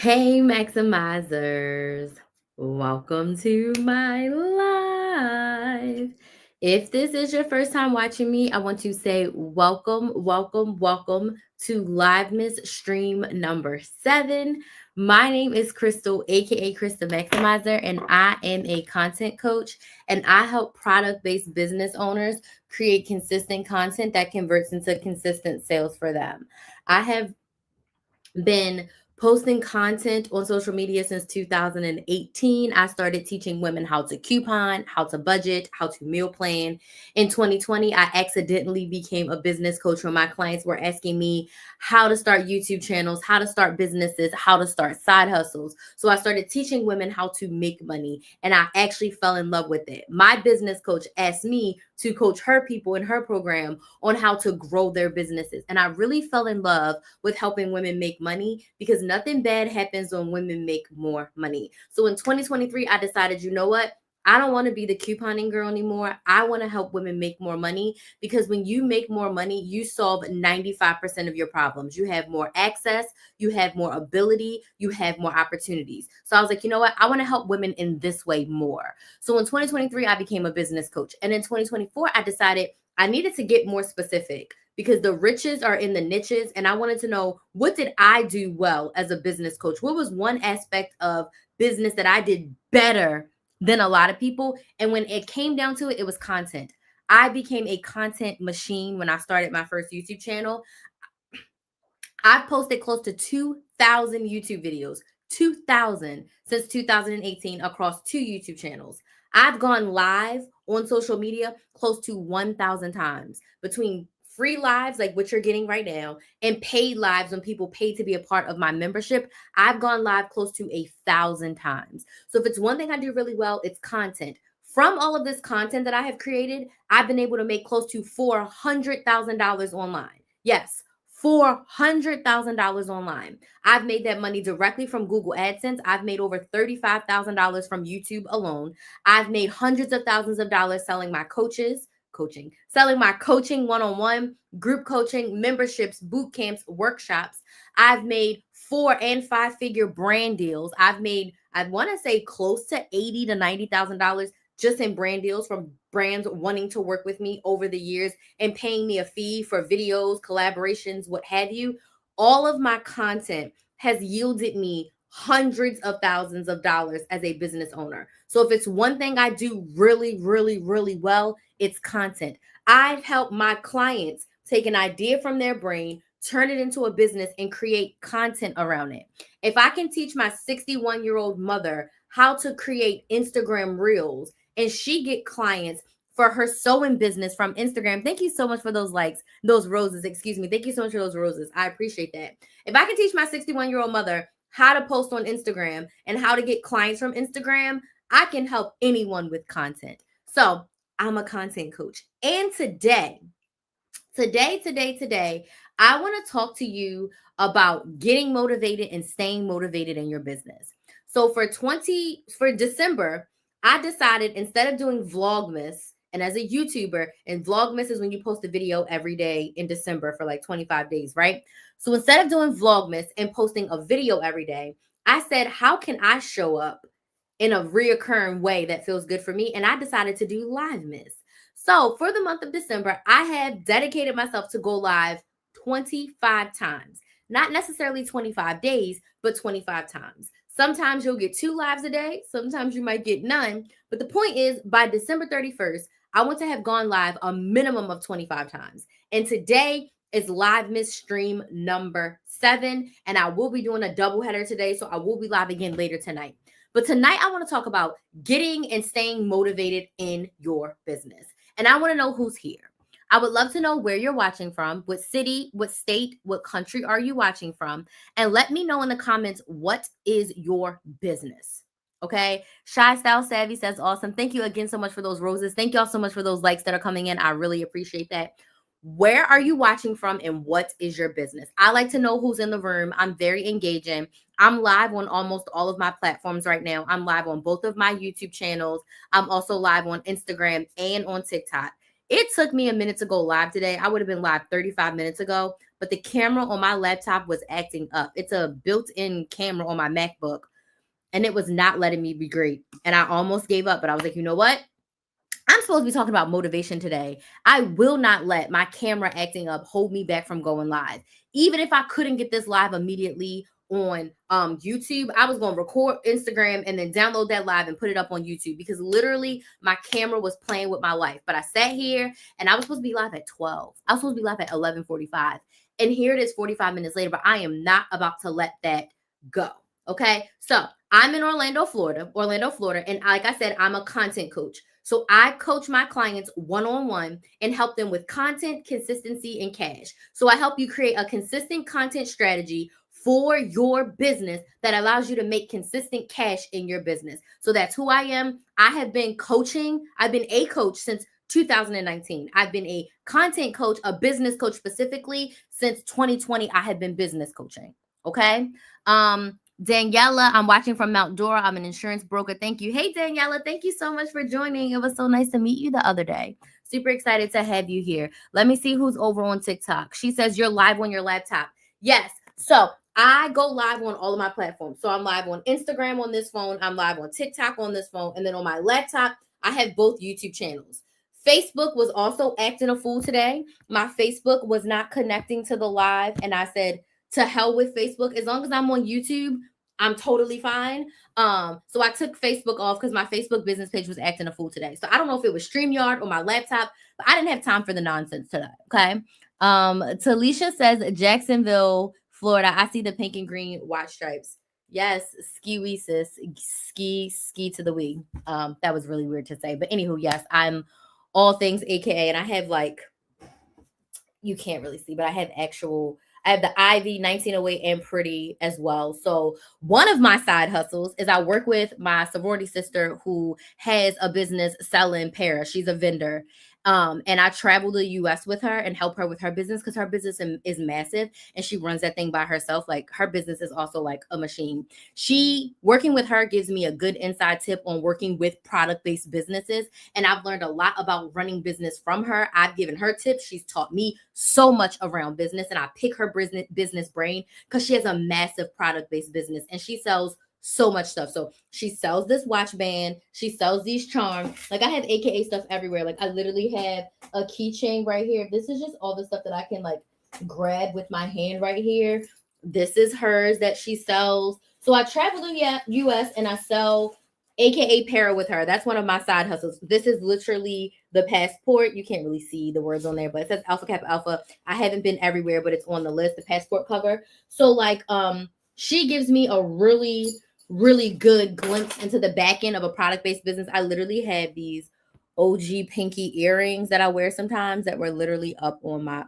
Hey, Maximizers. Welcome to my live. If this is your first time watching me, I want to say welcome to LiveMas stream number 7. My name is Crystal, aka Krista Maximizer, and I am a content coach, and I help product-based business owners create consistent content that converts into consistent sales for them. I have been posting content on social media since 2018. I started teaching women how to coupon, how to budget, how to meal plan. In 2020, I accidentally became a business coach when my clients were asking me how to start YouTube channels, how to start businesses, how to start side hustles. So I started teaching women how to make money, and I actually fell in love with it. My business coach asked me to coach her people in her program on how to grow their businesses. And I really fell in love with helping women make money because nothing bad happens when women make more money. So in 2023, I decided, you know what? I don't want to be the couponing girl anymore. I want to help women make more money because when you make more money, you solve 95% of your problems. You have more access, you have more ability, you have more opportunities. So I was like, you know what? I want to help women in this way more. So in 2023, I became a business coach. And in 2024, I decided I needed to get more specific because the riches are in the niches. And I wanted to know, what did I do well as a business coach? What was one aspect of business that I did better than a lot of people? And when it came down to it, it was content. I became a content machine when I started my first YouTube channel. I've posted close to 2,000 YouTube videos, 2,000 since 2018 across 2 YouTube channels. I've gone live on social media close to 1,000 times between free lives like what you're getting right now and paid lives when people pay to be a part of my membership. I've gone live close to 1,000 times. So if it's one thing I do really well, it's content. From all of this content that I have created, I've been able to make close to $400,000 online. Yes, $400,000 online. I've made that money directly from Google AdSense. I've made over $35,000 from YouTube alone. I've made hundreds of thousands of dollars selling my selling my coaching one-on-one, group coaching, memberships, boot camps, workshops. I've made 4 and 5-figure brand deals. I've made, I want to say, close to $80,000 to $90,000 just in brand deals from brands wanting to work with me over the years and paying me a fee for videos, collaborations, what have you. All of my content has yielded me hundreds of thousands of dollars as a business owner. So if it's one thing I do really, really, really well, it's content. I've helped my clients take an idea from their brain, turn it into a business, and create content around it. If I can teach my 61-year-old mother how to create Instagram reels and she get clients for her sewing business from Instagram. Thank you so much for those likes, those roses, excuse me. Thank you so much for those roses. I appreciate that. If I can teach my 61-year-old mother how to post on Instagram and how to get clients from Instagram, I can help anyone with content. So I'm a content coach. And today, I want to talk to you about getting motivated and staying motivated in your business. So for December, I decided instead of doing Vlogmas, and as a YouTuber, and Vlogmas is when you post a video every day in December for like 25 days, right? So instead of doing Vlogmas and posting a video every day, I said, how can I show up in a reoccurring way that feels good for me? And I decided to do LiveMas. So for the month of December, I have dedicated myself to go live 25 times. Not necessarily 25 days, but 25 times. Sometimes you'll get 2 lives a day. Sometimes you might get none. But the point is, by December 31st, I want to have gone live a minimum of 25 times. And today is LiveMas stream number 7. And I will be doing a double header today. So I will be live again later tonight. But tonight, I want to talk about getting and staying motivated in your business. And I want to know who's here. I would love to know where you're watching from, what city, what state, what country are you watching from? And let me know in the comments, what is your business? Okay. Shy Style Savvy says, awesome. Thank you again so much for those roses. Thank y'all so much for those likes that are coming in. I really appreciate that. Where are you watching from and what is your business? I like to know who's in the room. I'm very engaging. I'm live on almost all of my platforms right now. I'm live on both of my YouTube channels. I'm also live on Instagram and on TikTok. It took me a minute to go live today. I would have been live 35 minutes ago, but the camera on my laptop was acting up. It's a built-in camera on my MacBook, and it was not letting me be great. And I almost gave up, but I was like, you know what? I'm supposed to be talking about motivation today. I will not let my camera acting up hold me back from going live. Even if I couldn't get this live immediately on YouTube, I was going to record Instagram and then download that live and put it up on YouTube, because literally my camera was playing with my life. But I sat here and I was supposed to be live at 12. I was supposed to be live at 11:45. And here it is 45 minutes later, but I am not about to let that go. Okay? So, I'm in Orlando, Florida, and like I said, I'm a content coach. So I coach my clients one-on-one and help them with content, consistency, and cash. So I help you create a consistent content strategy for your business that allows you to make consistent cash in your business. So that's who I am. I have been coaching. I've been a coach since 2019. I've been a content coach, a business coach specifically since 2020. I have been business coaching. Okay. Daniela, I'm watching from Mount Dora. I'm an insurance broker. Thank you. Hey, Daniela, thank you so much for joining. It was so nice to meet you the other day. Super excited to have you here. Let me see who's over on TikTok. She says you're live on your laptop. Yes. So I go live on all of my platforms. So I'm live on Instagram on this phone. I'm live on TikTok on this phone. And then on my laptop, I have both YouTube channels. Facebook was also acting a fool today. My Facebook was not connecting to the live. And I said, to hell with Facebook. As long as I'm on YouTube, I'm totally fine. So I took Facebook off because my Facebook business page was acting a fool today. So I don't know if it was StreamYard or my laptop, but I didn't have time for the nonsense today. Okay. Talisha says Jacksonville, Florida. I see the pink and green watch stripes. Yes, ski wee sis. Ski to the wee. That was really weird to say. But anywho, yes, I'm all things AKA, and I have like, you can't really see, but I have the Ivy 1908 and Pretty as well. So one of my side hustles is I work with my sorority sister who has a business selling Paris. She's a vendor. And I travel to the US with her and help her with her business because her business is massive and she runs that thing by herself. Like her business is also like a machine. Working with her gives me a good inside tip on working with product-based businesses. And I've learned a lot about running business from her. I've given her tips. She's taught me so much around business, and I pick her business brain because she has a massive product-based business and she sells so much stuff. So she sells this watch band, she sells these charms. Like I have AKA stuff everywhere. Like I literally have a keychain right here. This is just all the stuff that I can like grab with my hand right here. This is hers that she sells. So I travel to the US and I sell AKA para with her. That's one of my side hustles. This is literally the passport. You can't really see the words on there, but it says Alpha Kappa Alpha. I haven't been everywhere, but it's on the list, the passport cover. So like she gives me a really good glimpse into the back end of a product-based business. I literally have these OG pinky earrings that I wear sometimes that were literally up on my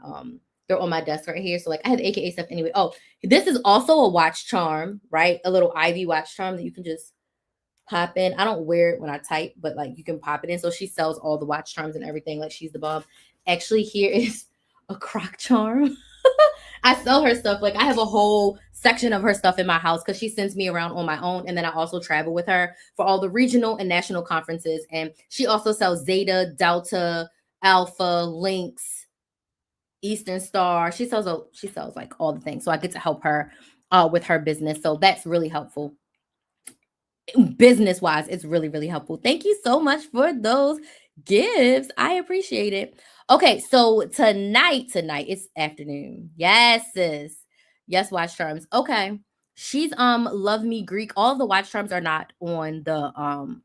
they're on my desk right here. So like I have AKA stuff anyway. Oh, this is also a watch charm, right? A little Ivy watch charm that you can just pop in. I don't wear it when I type, but like you can pop it in. So she sells all the watch charms and everything. Like she's the bomb. Actually, here is a croc charm. I sell her stuff. Like I have a whole section of her stuff in my house because she sends me around on my own. And then I also travel with her for all the regional and national conferences. And she also sells Zeta, Delta, Alpha, Lynx, Eastern Star. She sells like all the things. So I get to help her with her business. So that's really helpful. Business wise, it's really helpful. Thank you so much for those gifts. I appreciate it. Okay, so tonight it's afternoon. Yes, sis. Yes, watch charms. Okay. She's Love Me Greek. All the watch charms are not on the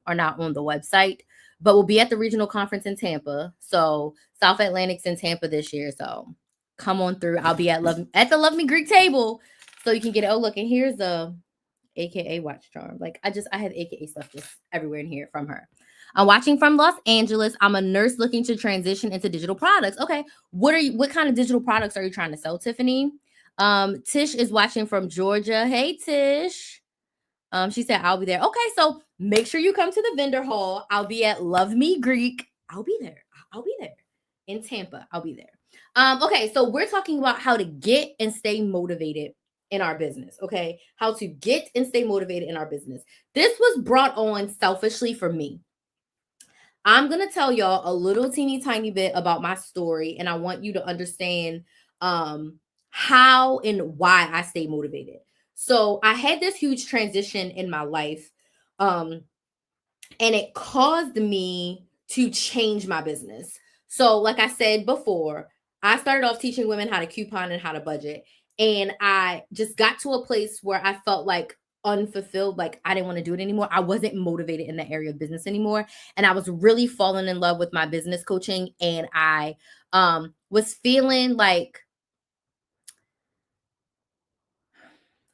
website, but we'll be at the regional conference in Tampa. So South Atlantic's in Tampa this year. So come on through. I'll be at the Love Me Greek table. So you can get it. Oh, look, and here's the AKA watch charm. Like I have AKA stuff just everywhere in here from her. I'm watching from Los Angeles. I'm a nurse looking to transition into digital products. Okay. What kind of digital products are you trying to sell, Tiffany? Tish is watching from Georgia. Hey, Tish. She said, I'll be there. Okay. So make sure you come to the vendor hall. I'll be at Love Me Greek. I'll be there in Tampa. I'll be there. Okay. So we're talking about how to get and stay motivated in our business. Okay. How to get and stay motivated in our business. This was brought on selfishly for me. I'm going to tell y'all a little teeny tiny bit about my story. And I want you to understand how and why I stay motivated. So I had this huge transition in my life, and it caused me to change my business. So, like I said before, I started off teaching women how to coupon and how to budget. And I just got to a place where I felt like unfulfilled, like I didn't want to do it anymore. I wasn't motivated in that area of business anymore. And I was really falling in love with my business coaching. And I was feeling like,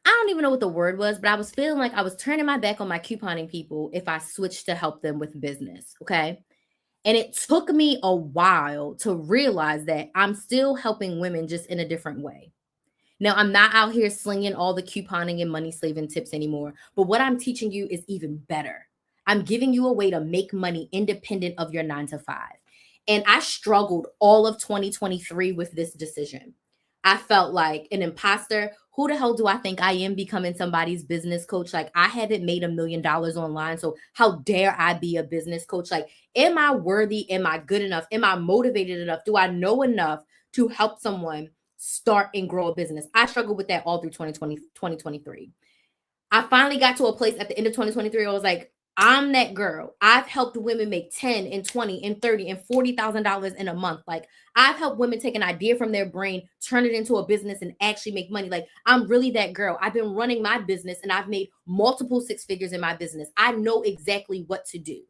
I don't even know what the word was, but I was feeling like I was turning my back on my couponing people if I switched to help them with business. Okay. And it took me a while to realize that I'm still helping women just in a different way. Now, I'm not out here slinging all the couponing and money slaving tips anymore, but what I'm teaching you is even better. I'm giving you a way to make money independent of your 9 to 5. And I struggled all of 2023 with this decision. I felt like an imposter. Who the hell do I think I am becoming somebody's business coach? Like, I haven't made $1 million online. So, how dare I be a business coach? Like, am I worthy? Am I good enough? Am I motivated enough? Do I know enough to help someone start and grow a business? I struggled with that all through 2023. I finally got to a place at the end of 2023. I was like, I'm that girl. I've helped women make 10 and 20 and 30 and $40,000 in a month. Like, I've helped women take an idea from their brain, turn it into a business and actually make money. Like, I'm really that girl. I've been running my business and I've made multiple 6 figures in my business. I know exactly what to do.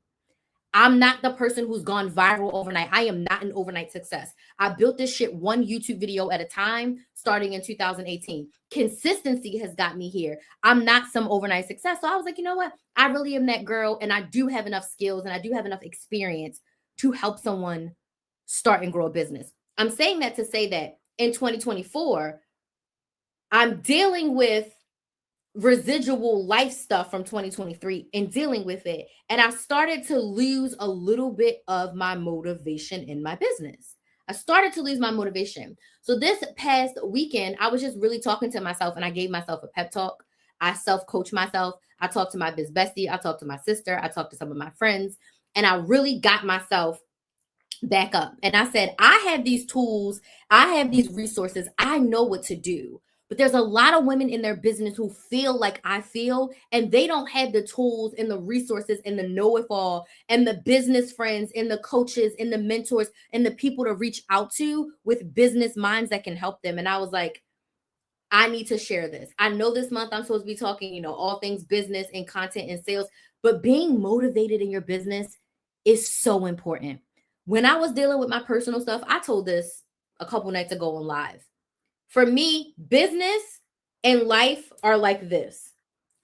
I'm not the person who's gone viral overnight. I am not an overnight success. I built this shit one YouTube video at a time starting in 2018. Consistency has got me here. I'm not some overnight success. So I was like, you know what? I really am that girl, and I do have enough skills and I do have enough experience to help someone start and grow a business. I'm saying that to say that in 2024, I'm dealing with residual life stuff from 2023 and dealing with it. And I started to lose a little bit of my motivation in my business. I started to lose my motivation. So this past weekend, I was just really talking to myself and I gave myself a pep talk. I self-coach myself. I talked to my biz bestie. I talked to my sister. I talked to some of my friends. And I really got myself back up. And I said, I have these tools, I have these resources, I know what to do. But there's a lot of women in their business who feel like I feel, and they don't have the tools and the resources and the know it all and the business friends and the coaches and the mentors and the people to reach out to with business minds that can help them. And I was like, I need to share this. I know this month I'm supposed to be talking, all things business and content and sales, but being motivated in your business is so important. When I was dealing with my personal stuff, I told this a couple nights ago on live. For me, business and life are like this.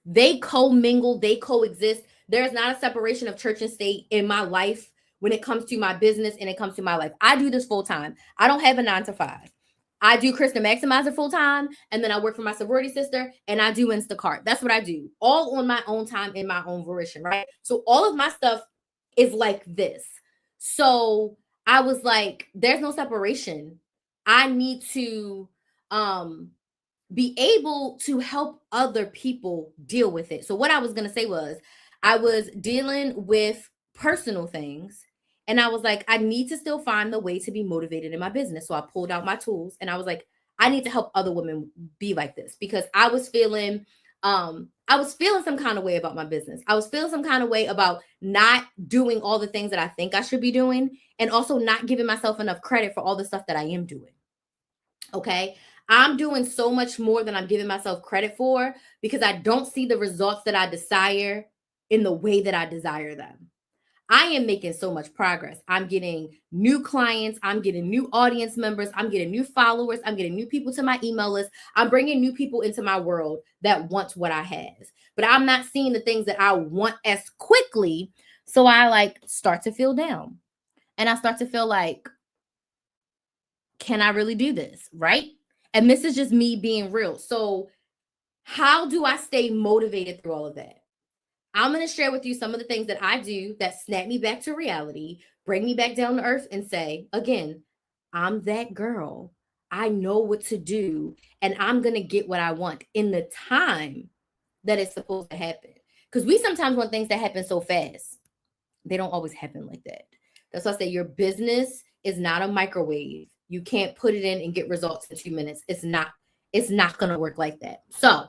They commingle, they coexist. There's not a separation of church and state in my life when it comes to my business and it comes to my life. I do this full time. I don't have a 9 to 5. I do Kristen Maximizer full time, and then I work for my sorority sister, and I do Instacart. That's what I do, all on my own time in my own fruition, right? So all of my stuff is like this. So I was like, there's no separation. I need to be able to help other people deal with it. So what I was going to say was, I was dealing with personal things and I was like, I need to still find the way to be motivated in my business. So I pulled out my tools and I was like, I need to help other women be like this, because I was feeling some kind of way about my business. I was feeling some kind of way about not doing all the things that I think I should be doing, and also not giving myself enough credit for all the stuff that I am doing. Okay. I'm doing so much more than I'm giving myself credit for, because I don't see the results that I desire in the way that I desire them. I am making so much progress. I'm getting new clients. I'm getting new audience members. I'm getting new followers. I'm getting new people to my email list. I'm bringing new people into my world that want what I have, but I'm not seeing the things that I want as quickly. So I start to feel down, and I start to feel like, can I really do this? Right. And this is just me being real. So how do I stay motivated through all of that? I'm going to share with you some of the things that I do that snap me back to reality, bring me back down to earth, and say, again, I'm that girl. I know what to do, and I'm going to get what I want in the time that it's supposed to happen. Because we sometimes want things that happen so fast. They don't always happen like that. That's why I say your business is not a microwave. You can't put it in and get results in 2 minutes. It's not going to work like that. So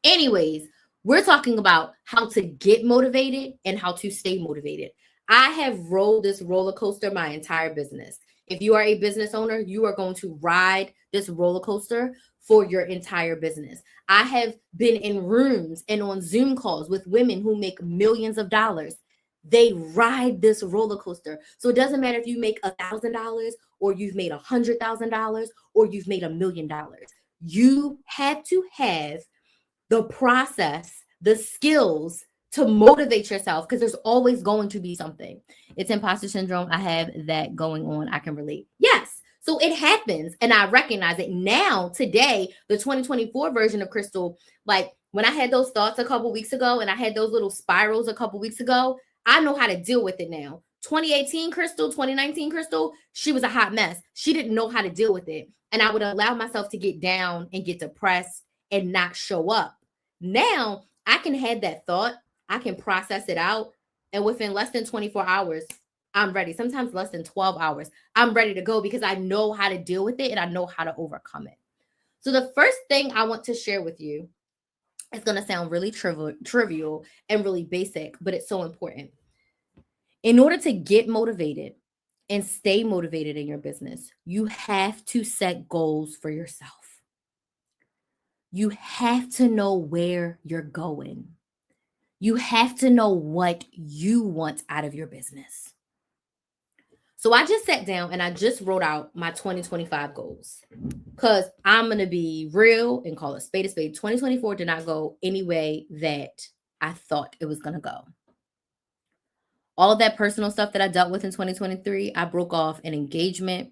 anyways, we're talking about how to get motivated and how to stay motivated. I have rolled this roller coaster my entire business. If you are a business owner, you are going to ride this roller coaster for your entire business. I have been in rooms and on Zoom calls with women who make millions of dollars. They ride this roller coaster. So it doesn't matter if you make $1,000 or you've made $100,000 or you've made $1 million. You have to have the process, the skills to motivate yourself, because there's always going to be something. It's imposter syndrome. I have that going on. I can relate. Yes. So it happens and I recognize it now. Today, the 2024 version of Crystal, like when I had those thoughts a couple weeks ago and I had those little spirals a couple weeks ago, I know how to deal with it now. 2018 Crystal, 2019 Crystal, she was a hot mess. She didn't know how to deal with it. And I would allow myself to get down and get depressed and not show up. Now I can have that thought, I can process it out, and within less than 24 hours, I'm ready. Sometimes less than 12 hours, I'm ready to go because I know how to deal with it and I know how to overcome it. So the first thing I want to share with you, it's going to sound really trivial and really basic, but it's so important. In order to get motivated and stay motivated in your business, you have to set goals for yourself. You have to know where you're going. You have to know what you want out of your business. So I just sat down and I just wrote out my 2025 goals, because I'm going to be real and call it spade a spade. 2024 did not go any way that I thought it was going to go. All of that personal stuff that I dealt with in 2023, I broke off an engagement.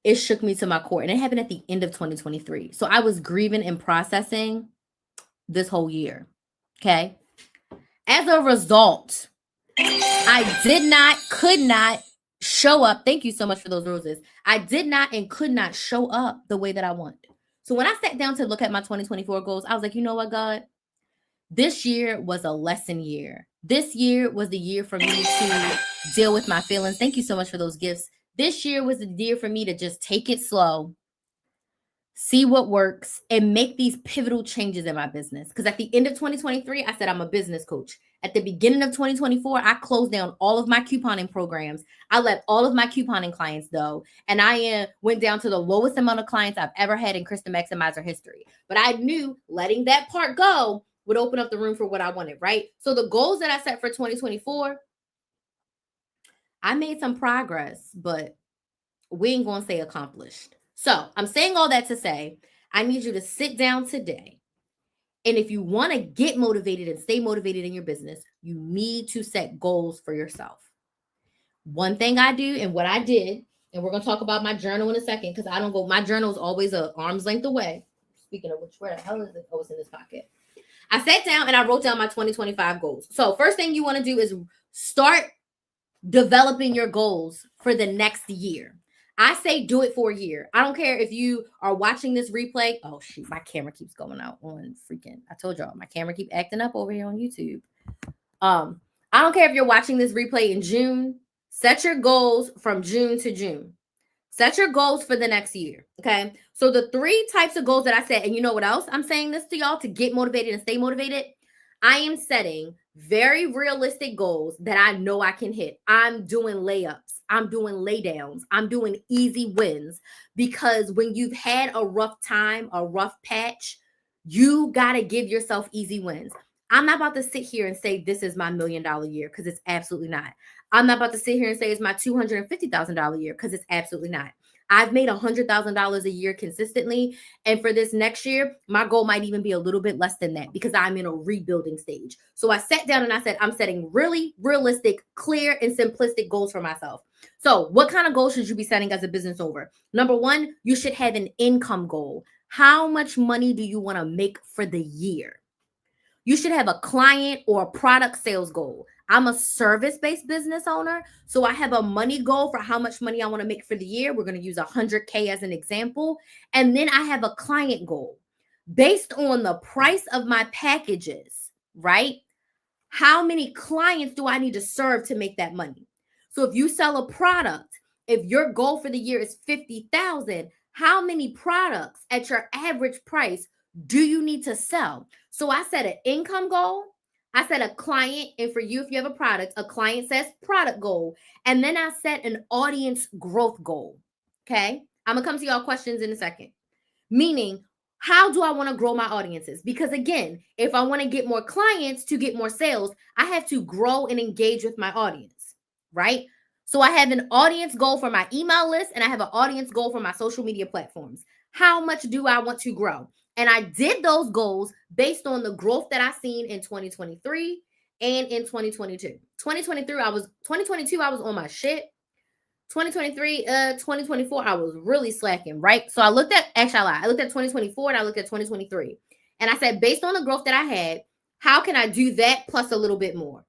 It shook me to my core, and it happened at the end of 2023. So I was grieving and processing this whole year. Okay. As a result, I could not show up. Thank you so much for those roses. I did not and could not show up the way that I wanted. So when I sat down to look at my 2024 goals, I was like, you know what, God? This year was a lesson year. This year was the year for me to deal with my feelings. Thank you so much for those gifts. This year was the year for me to just take it slow, see what works, and make these pivotal changes in my business. Because at the end of 2023, I said I'm a business coach. At the beginning of 2024, I closed down all of my couponing programs. I let all of my couponing clients go. And I went down to the lowest amount of clients I've ever had in Krista Maximizer history. But I knew letting that part go would open up the room for what I wanted, right? So the goals that I set for 2024, I made some progress, but we ain't going to say accomplished. So I'm saying all that to say, I need you to sit down today. And if you want to get motivated and stay motivated in your business, you need to set goals for yourself. One thing I do and what I did, and we're going to talk about my journal in a second, because my journal is always an arm's length away. Speaking of which, where the hell is it? Oh, it's in this pocket. I sat down and I wrote down my 2025 goals. So first thing you want to do is start developing your goals for the next year. I say do it for a year. I don't care if you are watching this replay. Oh, shoot, my camera keeps going out on freaking. I told y'all, my camera keep acting up over here on YouTube. I don't care if you're watching this replay in June. Set your goals from June to June. Set your goals for the next year, okay? So the 3 types of goals that I set, and you know what else I'm saying this to y'all to get motivated and stay motivated? I am setting very realistic goals that I know I can hit. I'm doing layups. I'm doing laydowns. I'm doing easy wins, because when you've had a rough time, a rough patch, you got to give yourself easy wins. I'm not about to sit here and say this is my $1 million year, because it's absolutely not. I'm not about to sit here and say it's my $250,000 year, because it's absolutely not. I've made $100,000 a year consistently. And for this next year, my goal might even be a little bit less than that, because I'm in a rebuilding stage. So I sat down and I said, I'm setting really realistic, clear, and simplistic goals for myself. So what kind of goals should you be setting as a business owner? Number 1, you should have an income goal. How much money do you want to make for the year? You should have a client or a product sales goal. I'm a service-based business owner, so I have a money goal for how much money I want to make for the year. We're going to use 100K as an example. And then I have a client goal based on the price of my packages, right? How many clients do I need to serve to make that money? So if you sell a product If your goal for the year is 50,000, how many products at your average price do you need to sell? So I set an income goal. I set a client, and for you, if you have a product, a client says product goal. And then I set an audience growth goal. Okay. I'm going to come to y'all questions in a second. Meaning, how do I want to grow my audiences? Because again, if I want to get more clients to get more sales, I have to grow and engage with my audience, right? So I have an audience goal for my email list and I have an audience goal for my social media platforms. How much do I want to grow? And I did those goals based on the growth that I seen in 2023 and in 2022. 2022 I was on my shit. 2023, 2024, I was really slacking, right? So I looked at, actually, I looked at 2024 and I looked at 2023. And I said, based on the growth that I had, how can I do that plus a little bit more?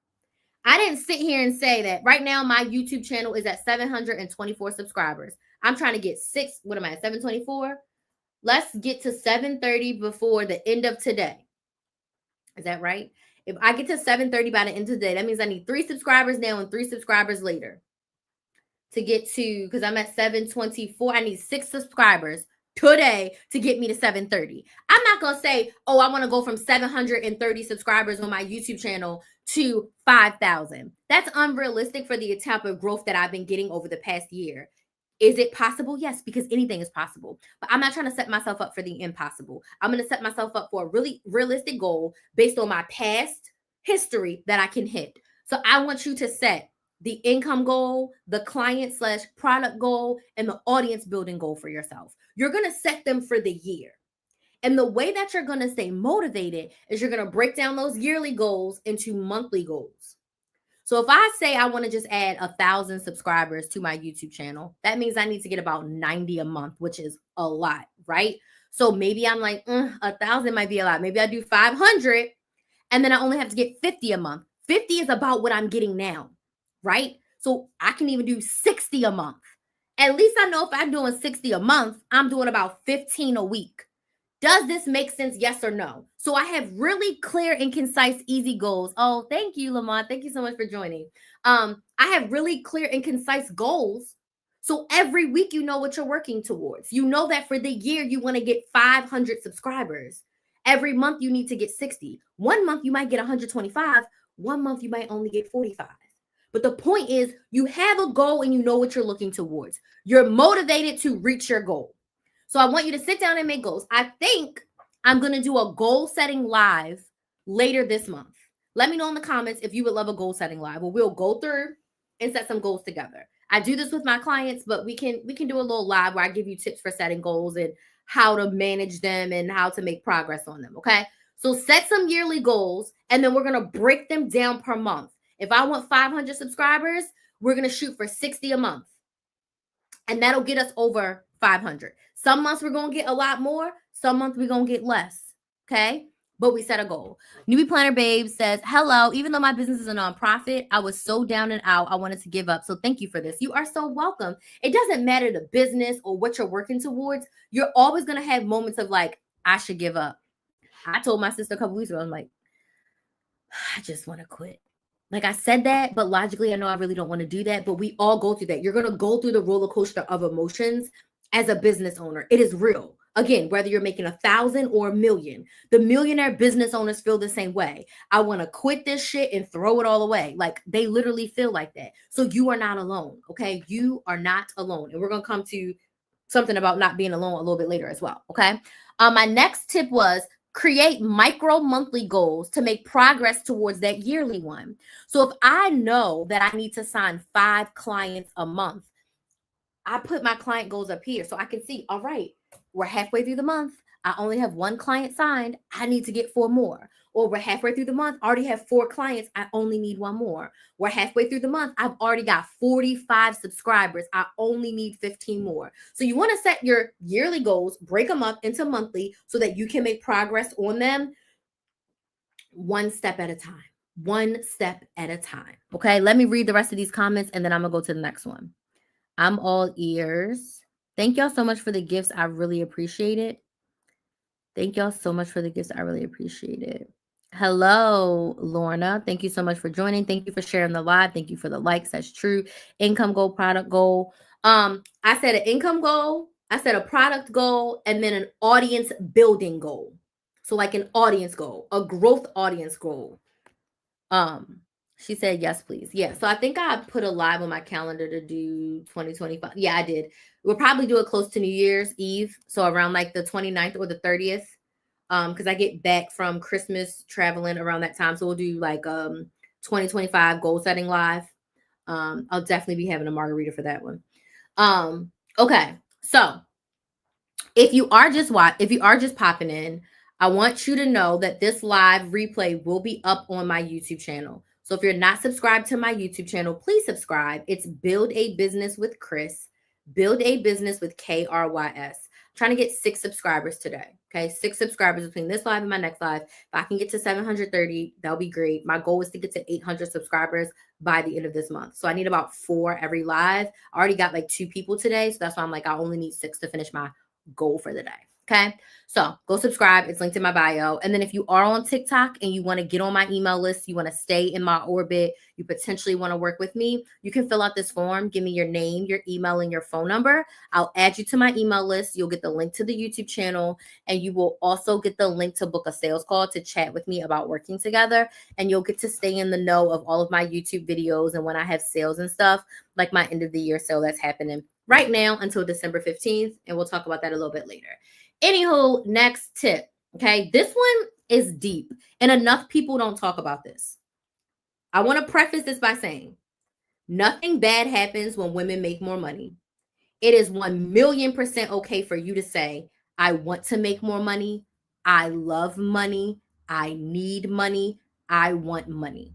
I didn't sit here and say that right now my YouTube channel is at 724 subscribers. I'm trying to get what am I, 724? Let's get to 730 before the end of today. Is that right? If I get to 730 by the end of the day, that means I need 3 subscribers now and 3 subscribers later to get to, because I'm at 724. I need 6 subscribers today to get me to 730. I'm not going to say, oh, I want to go from 730 subscribers on my YouTube channel to 5,000. That's unrealistic for the type of growth that I've been getting over the past year. Is it possible? Yes, because anything is possible. But I'm not trying to set myself up for the impossible. I'm going to set myself up for a really realistic goal based on my past history that I can hit. So I want you to set the income goal, the client/product goal, and the audience building goal for yourself. You're going to set them for the year. And the way that you're going to stay motivated is you're going to break down those yearly goals into monthly goals. So if I say I want to just add 1,000 subscribers to my YouTube channel, that means I need to get about 90 a month, which is a lot, right? So maybe I'm like, 1,000 might be a lot. Maybe I do 500 and then I only have to get 50 a month. 50 is about what I'm getting now, right? So I can even do 60 a month. At least I know if I'm doing 60 a month, I'm doing about 15 a week. Does this make sense? Yes or no? So I have really clear and concise, easy goals. Oh, thank you, Lamont. Thank you so much for joining. I have really clear and concise goals. So every week, you know what you're working towards. You know that for the year, you want to get 500 subscribers. Every month, you need to get 60. 1 month, you might get 125. 1 month, you might only get 45. But the point is, you have a goal and you know what you're looking towards. You're motivated to reach your goal. So I want you to sit down and make goals. I think I'm going to do a goal setting live later this month. Let me know in the comments if you would love a goal setting live. Well, we'll go through and set some goals together. I do this with my clients, but we can do a little live where I give you tips for setting goals and how to manage them and how to make progress on them. Okay. So set some yearly goals and then we're going to break them down per month. If I want 500 subscribers, we're going to shoot for 60 a month. And that'll get us over 500. Some months we're going to get a lot more. Some months we're going to get less. Okay. But we set a goal. Newbie Planner Babe says, hello, even though my business is a nonprofit, I was so down and out. I wanted to give up. So thank you for this. You are so welcome. It doesn't matter the business or what you're working towards. You're always going to have moments of like, I should give up. I told my sister a couple weeks ago, I'm like, I just want to quit. Like I said that, but logically, I know I really don't want to do that. But we all go through that. You're going to go through the roller coaster of emotions as a business owner. It is real. Again, whether you're making 1,000 or 1,000,000, the millionaire business owners feel the same way. I want to quit this shit and throw it all away. Like they literally feel like that. So you are not alone. Okay. You are not alone. And we're going to come to something about not being alone a little bit later as well. Okay. My next tip was create micro monthly goals to make progress towards that yearly one. So if I know that I need to sign 5 clients a month, I put my client goals up here so I can see, all right, we're halfway through the month. I only have 1 client signed. I need to get 4 more. Or we're halfway through the month. I already have 4 clients. I only need 1 more. We're halfway through the month. I've already got 45 subscribers. I only need 15 more. So you want to set your yearly goals, break them up into monthly so that you can make progress on them 1 step at a time. 1 step at a time. Okay, let me read the rest of these comments and then I'm going to go to the next one. I'm all ears. Thank y'all so much for the gifts. I really appreciate it. Thank y'all so much for the gifts. I really appreciate it. Hello, Lorna. Thank you so much for joining. Thank you for sharing the live. Thank you for the likes. That's true. Income goal, product goal. I set an income goal, I set a product goal, and then an audience building goal. So like an audience goal, a growth audience goal. She said yes, please. Yeah. So I think I put a live on my calendar to do 2025. Yeah, I did. We'll probably do it close to New Year's Eve. So around like the 29th or the 30th. Because I get back from Christmas traveling around that time. So we'll do like 2025 goal setting live. I'll definitely be having a margarita for that one. Okay. So if you are just popping in, I want you to know that this live replay will be up on my YouTube channel. So if you're not subscribed to my YouTube channel, please subscribe. It's Build a Business with Chris. Build a Business with KRYS. Trying to get 6 subscribers today. Okay, 6 subscribers between this live and my next live. If I can get to 730, that'll be great. My goal is to get to 800 subscribers by the end of this month. So I need about 4 every live. I already got like 2 people today. So that's why I'm like, I only need 6 to finish my goal for the day. Okay. So go subscribe. It's linked in my bio. And then if you are on TikTok and you want to get on my email list, you want to stay in my orbit, you potentially want to work with me, you can fill out this form. Give me your name, your email, and your phone number. I'll add you to my email list. You'll get the link to the YouTube channel, and you will also get the link to book a sales call to chat with me about working together. And you'll get to stay in the know of all of my YouTube videos and when I have sales and stuff, like my end of the year sale that's happening right now until December 15th. And we'll talk about that a little bit later. Anywho, next tip. Okay. This one is deep and enough people don't talk about this. I want to preface this by saying nothing bad happens when women make more money. It is 1,000,000% okay for you to say, I want to make more money. I love money. I need money. I want money.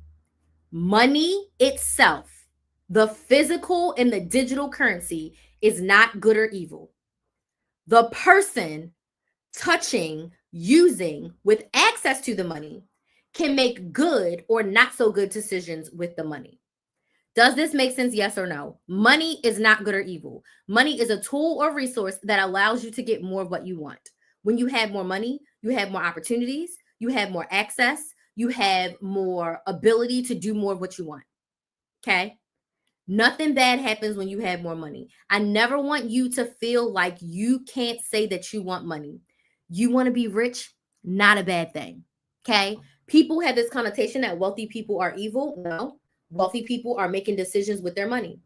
Money itself, the physical and the digital currency, is not good or evil. The person touching, using, with access to the money can make good or not so good decisions with the money. Does this make sense? Yes or no? Money is not good or evil. Money is a tool or resource that allows you to get more of what you want. When you have more money, you have more opportunities, you have more access, you have more ability to do more of what you want. Okay? Nothing bad happens when you have more money. I never want you to feel like you can't say that you want money. You want to be rich, not a bad thing. Okay? People have this connotation that wealthy people are evil. No, wealthy people are making decisions with their money.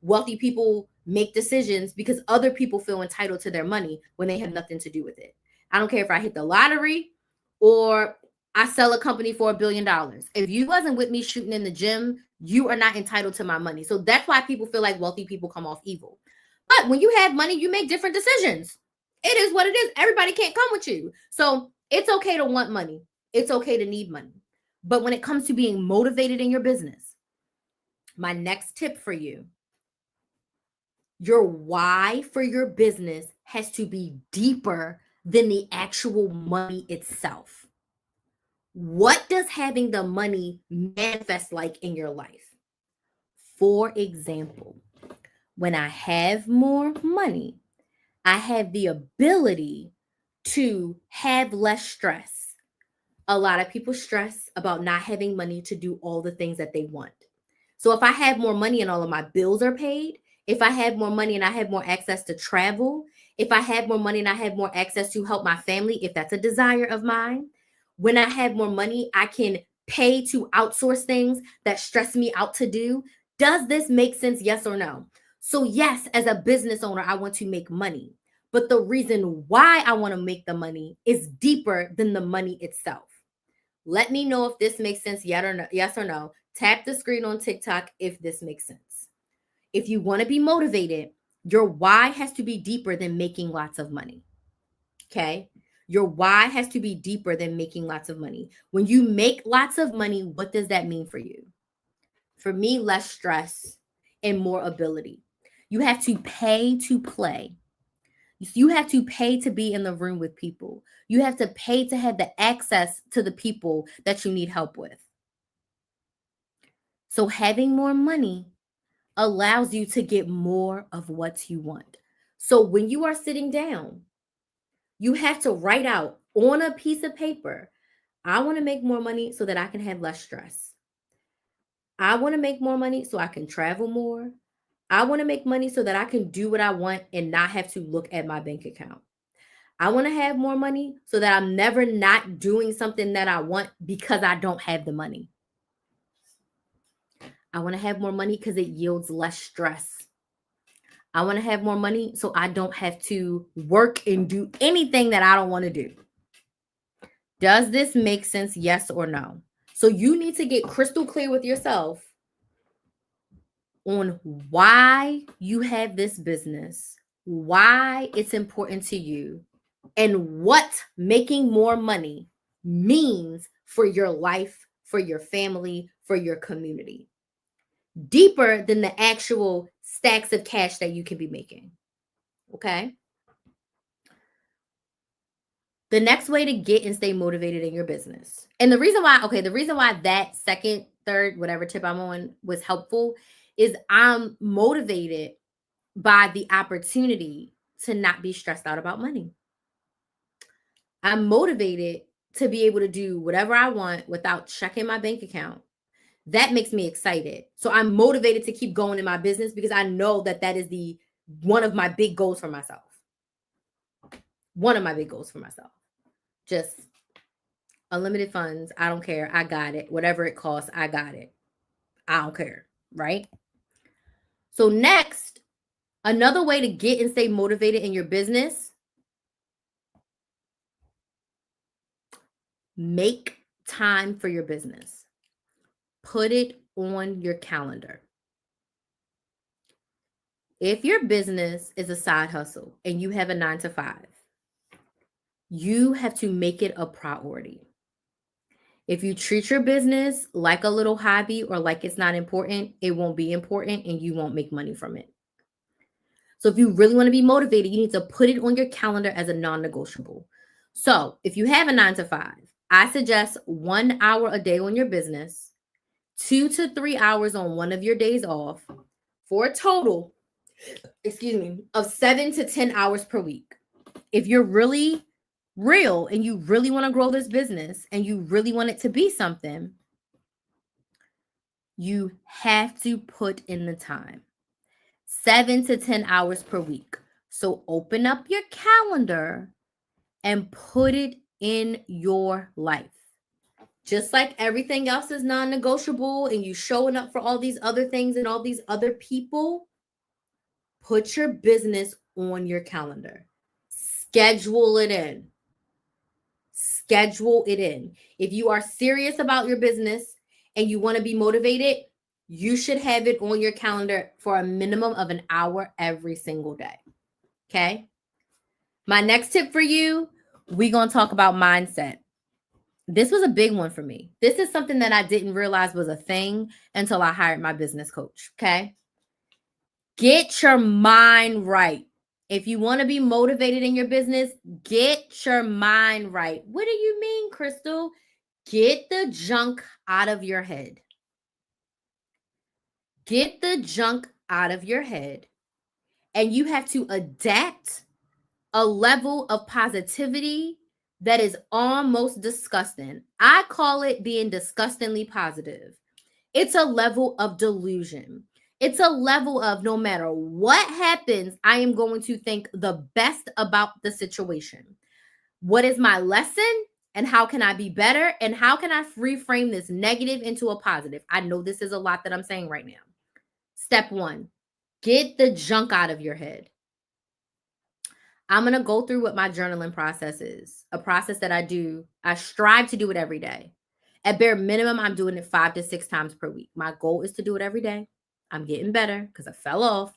Wealthy people make decisions because other people feel entitled to their money when they have nothing to do with it. I don't care if I hit the lottery or I sell a company for $1 billion. If you wasn't with me shooting in the gym, you are not entitled to my money. So that's why people feel like wealthy people come off evil. But when you have money, you make different decisions. It is what it is. Everybody can't come with you. So it's okay to want money. It's okay to need money. But when it comes to being motivated in your business, my next tip for you, your why for your business has to be deeper than the actual money itself. What does having the money manifest like in your life? For example, when I have more money, I have the ability to have less stress. A lot of people stress about not having money to do all the things that they want. So if I have more money and all of my bills are paid, if I have more money and I have more access to travel, if I have more money and I have more access to help my family, if that's a desire of mine, when I have more money, I can pay to outsource things that stress me out to do. Does this make sense? Yes or no? So, yes, as a business owner, I want to make money. But the reason why I want to make the money is deeper than the money itself. Let me know if this makes sense, yes or no. Tap the screen on TikTok if this makes sense. If you want to be motivated, your why has to be deeper than making lots of money. Okay? Your why has to be deeper than making lots of money. When you make lots of money, what does that mean for you? For me, less stress and more ability. You have to pay to play. You have to pay to be in the room with people. You have to pay to have the access to the people that you need help with. So having more money allows you to get more of what you want. So when you are sitting down, you have to write out on a piece of paper, I want to make more money so that I can have less stress. I want to make more money so I can travel more. I want to make money so that I can do what I want and not have to look at my bank account. I want to have more money so that I'm never not doing something that I want because I don't have the money. I want to have more money because it yields less stress. I want to have more money so I don't have to work and do anything that I don't want to do. Does this make sense? Yes or no? So you need to get crystal clear with yourself on why you have this business, why it's important to you, and what making more money means for your life, for your family, for your community. Deeper than the actual stacks of cash that you can be making. Okay? The next way to get and stay motivated in your business. And the reason why that second, third, whatever tip I'm on was helpful is I'm motivated by the opportunity to not be stressed out about money. I'm motivated to be able to do whatever I want without checking my bank account. That makes me excited. So I'm motivated to keep going in my business because I know that that is one of my big goals for myself. One of my big goals for myself. Just unlimited funds. I don't care. I got it. Whatever it costs, I got it. I don't care. Right? So next, another way to get and stay motivated in your business, make time for your business. Put it on your calendar. If your business is a side hustle and you have a 9 to 5, you have to make it a priority. If you treat your business like a little hobby or like it's not important, it won't be important and you won't make money from it. So if you really want to be motivated, you need to put it on your calendar as a non-negotiable. So if you have a 9 to 5, I suggest 1 hour a day on your business, 2 to 3 hours on one of your days off, for a total, of 7 to 10 hours per week. If you're really real and you really want to grow this business and you really want it to be something, you have to put in the time. 7 to 10 hours per week. So open up your calendar and put it in your life. Just like everything else is non-negotiable and you showing up for all these other things and all these other people, put your business on your calendar. Schedule it in. Schedule it in. If you are serious about your business and you want to be motivated, you should have it on your calendar for a minimum of an hour every single day. Okay? My next tip for you, we're going to talk about mindset. This was a big one for me. This is something that I didn't realize was a thing until I hired my business coach. Okay? Get your mind right. If you want to be motivated in your business, get your mind right. What do you mean, Crystal? Get the junk out of your head. Get the junk out of your head. And you have to adapt a level of positivity that is almost disgusting. I call it being disgustingly positive. It's a level of delusion. It's a level of no matter what happens, I am going to think the best about the situation. What is my lesson? And how can I be better? And how can I reframe this negative into a positive? I know this is a lot that I'm saying right now. Step 1, get the junk out of your head. I'm going to go through what my journaling process is, a process that I do. I strive to do it every day. At bare minimum, I'm doing it 5 to 6 times per week. My goal is to do it every day. I'm getting better because I fell off.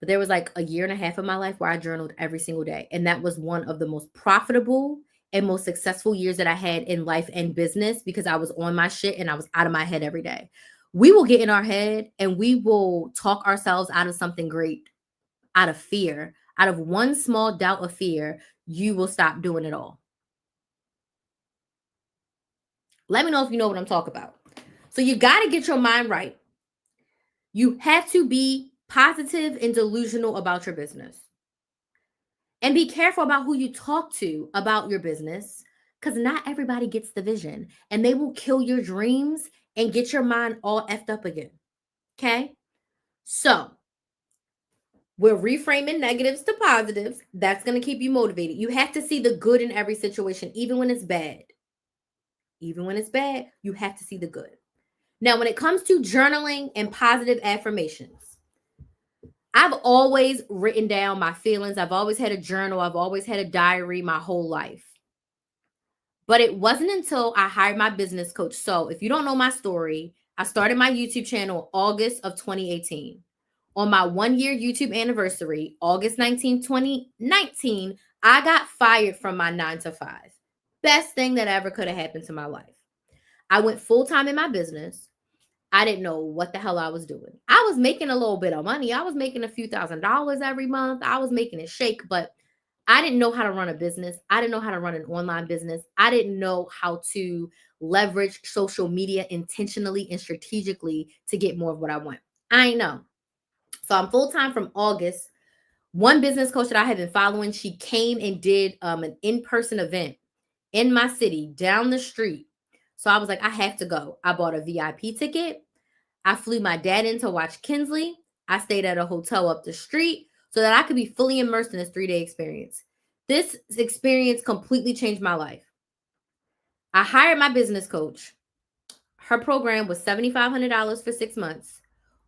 But there was like a year and a half of my life where I journaled every single day. And that was one of the most profitable and most successful years that I had in life and business because I was on my shit and I was out of my head every day. We will get in our head and we will talk ourselves out of something great, out of fear. Out of one small doubt of fear, you will stop doing it all. Let me know if you know what I'm talking about. So you got to get your mind right. You have to be positive and delusional about your business. And be careful about who you talk to about your business because not everybody gets the vision and they will kill your dreams and get your mind all effed up again. Okay? So we're reframing negatives to positives. That's going to keep you motivated. You have to see the good in every situation, even when it's bad. Even when it's bad, you have to see the good. Now, when it comes to journaling and positive affirmations, I've always written down my feelings. I've always had a journal. I've always had a diary my whole life. But it wasn't until I hired my business coach. So if you don't know my story, I started my YouTube channel August of 2018. On my 1-year YouTube anniversary, August 19, 2019, I got fired from my 9 to 5. Best thing that ever could have happened to my life. I went full time in my business. I didn't know what the hell I was doing. I was making a little bit of money. I was making a few $1,000s every month. I was making it shake, but I didn't know how to run a business. I didn't know how to run an online business. I didn't know how to leverage social media intentionally and strategically to get more of what I want. I ain't know. So I'm full time from August. One business coach that I had been following, she came and did an in-person event in my city down the street. So I was like, I have to go. I bought a VIP ticket. I flew my dad in to watch Kinsley. I stayed at a hotel up the street so that I could be fully immersed in this 3-day experience. This experience completely changed my life. I hired my business coach. Her program was $7,500 for 6 months,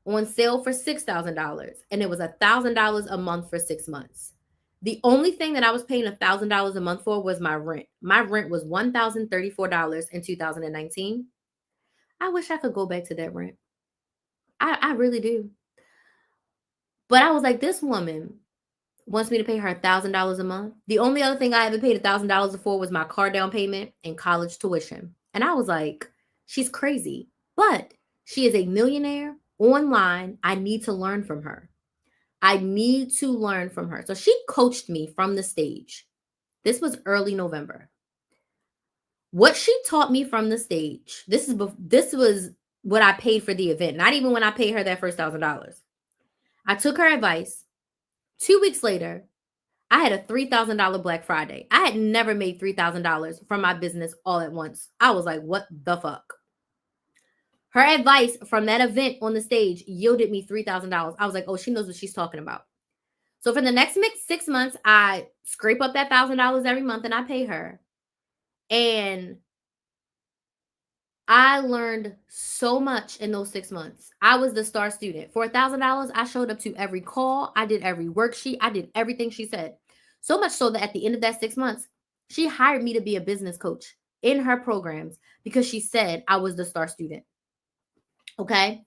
on sale for $6,000, and it was $1,000 a month for 6 months. The only thing that I was paying $1,000 a month for was my rent. My rent was $1,034 in 2019. I wish I could go back to that rent. I really do. But I was like, this woman wants me to pay her $1,000 a month. The only other thing I ever paid $1,000 for was my car down payment and college tuition. And I was like, she's crazy. But she is a millionaire online. I need to learn from her. I need to learn from her. So she coached me from the stage. This was early November. What she taught me from the stage, this was what I paid for the event. Not even when I paid her that first $1,000. I took her advice. 2 weeks later, I had a $3,000 Black Friday. I had never made $3,000 from my business all at once. I was like, what the fuck? Her advice from that event on the stage yielded me $3,000. I was like, oh, she knows what she's talking about. So for the next 6 months, I scrape up that $1,000 every month and I pay her. And I learned so much in those 6 months. I was the star student. For $1,000, I showed up to every call. I did every worksheet. I did everything she said. So much so that at the end of that 6 months, she hired me to be a business coach in her programs because she said I was the star student. Okay?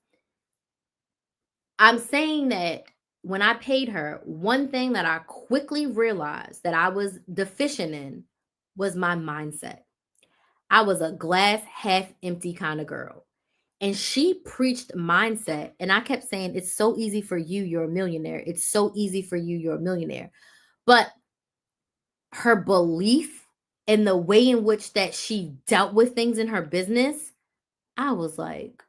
I'm saying that when I paid her, one thing that I quickly realized that I was deficient in was my mindset. I was a glass half empty kind of girl. And she preached mindset. And I kept saying, it's so easy for you, you're a millionaire. It's so easy for you, you're a millionaire. But her belief and the way in which that she dealt with things in her business, I was like,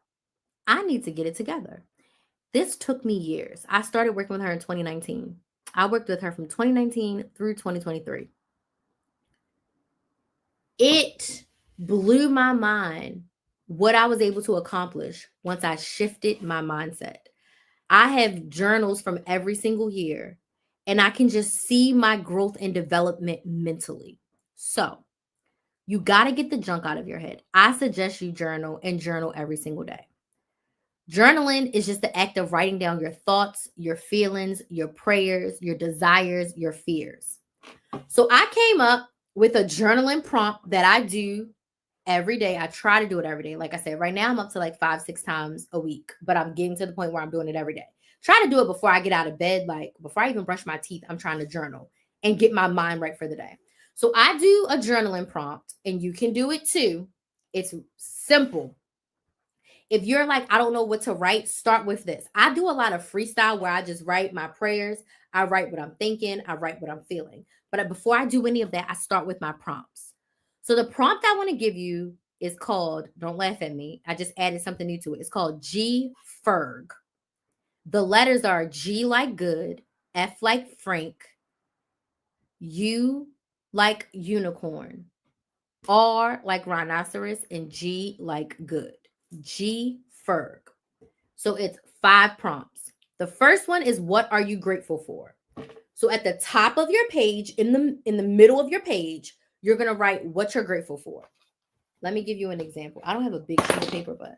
I need to get it together. This took me years. I started working with her in 2019. I worked with her from 2019 through 2023. It blew my mind what I was able to accomplish once I shifted my mindset. I have journals from every single year, and I can just see my growth and development mentally. So, you got to get the junk out of your head. I suggest you journal and journal every single day. Journaling is just the act of writing down your thoughts, your feelings, your prayers, your desires, your fears. So I came up with a journaling prompt that I do every day. I try to do it every day. Like I said, right now I'm up to like 5-6 times a week, but I'm getting to the point where I'm doing it every day. Try to do it before I get out of bed. Like before I even brush my teeth, I'm trying to journal and get my mind right for the day. So I do a journaling prompt, and you can do it too. It's simple. If you're like, I don't know what to write, start with this. I do a lot of freestyle where I just write my prayers. I write what I'm thinking. I write what I'm feeling. But before I do any of that, I start with my prompts. So the prompt I want to give you is called, don't laugh at me, I just added something new to it. It's called G Ferg. The letters are G like good, F like Frank, U like unicorn, R like rhinoceros, and G like good. G Ferg. So it's 5 prompts. The first one is, what are you grateful for? So at the top of your page, in the middle of your page, you're going to write what you're grateful for. Let me give you an example. I don't have a big sheet of paper, but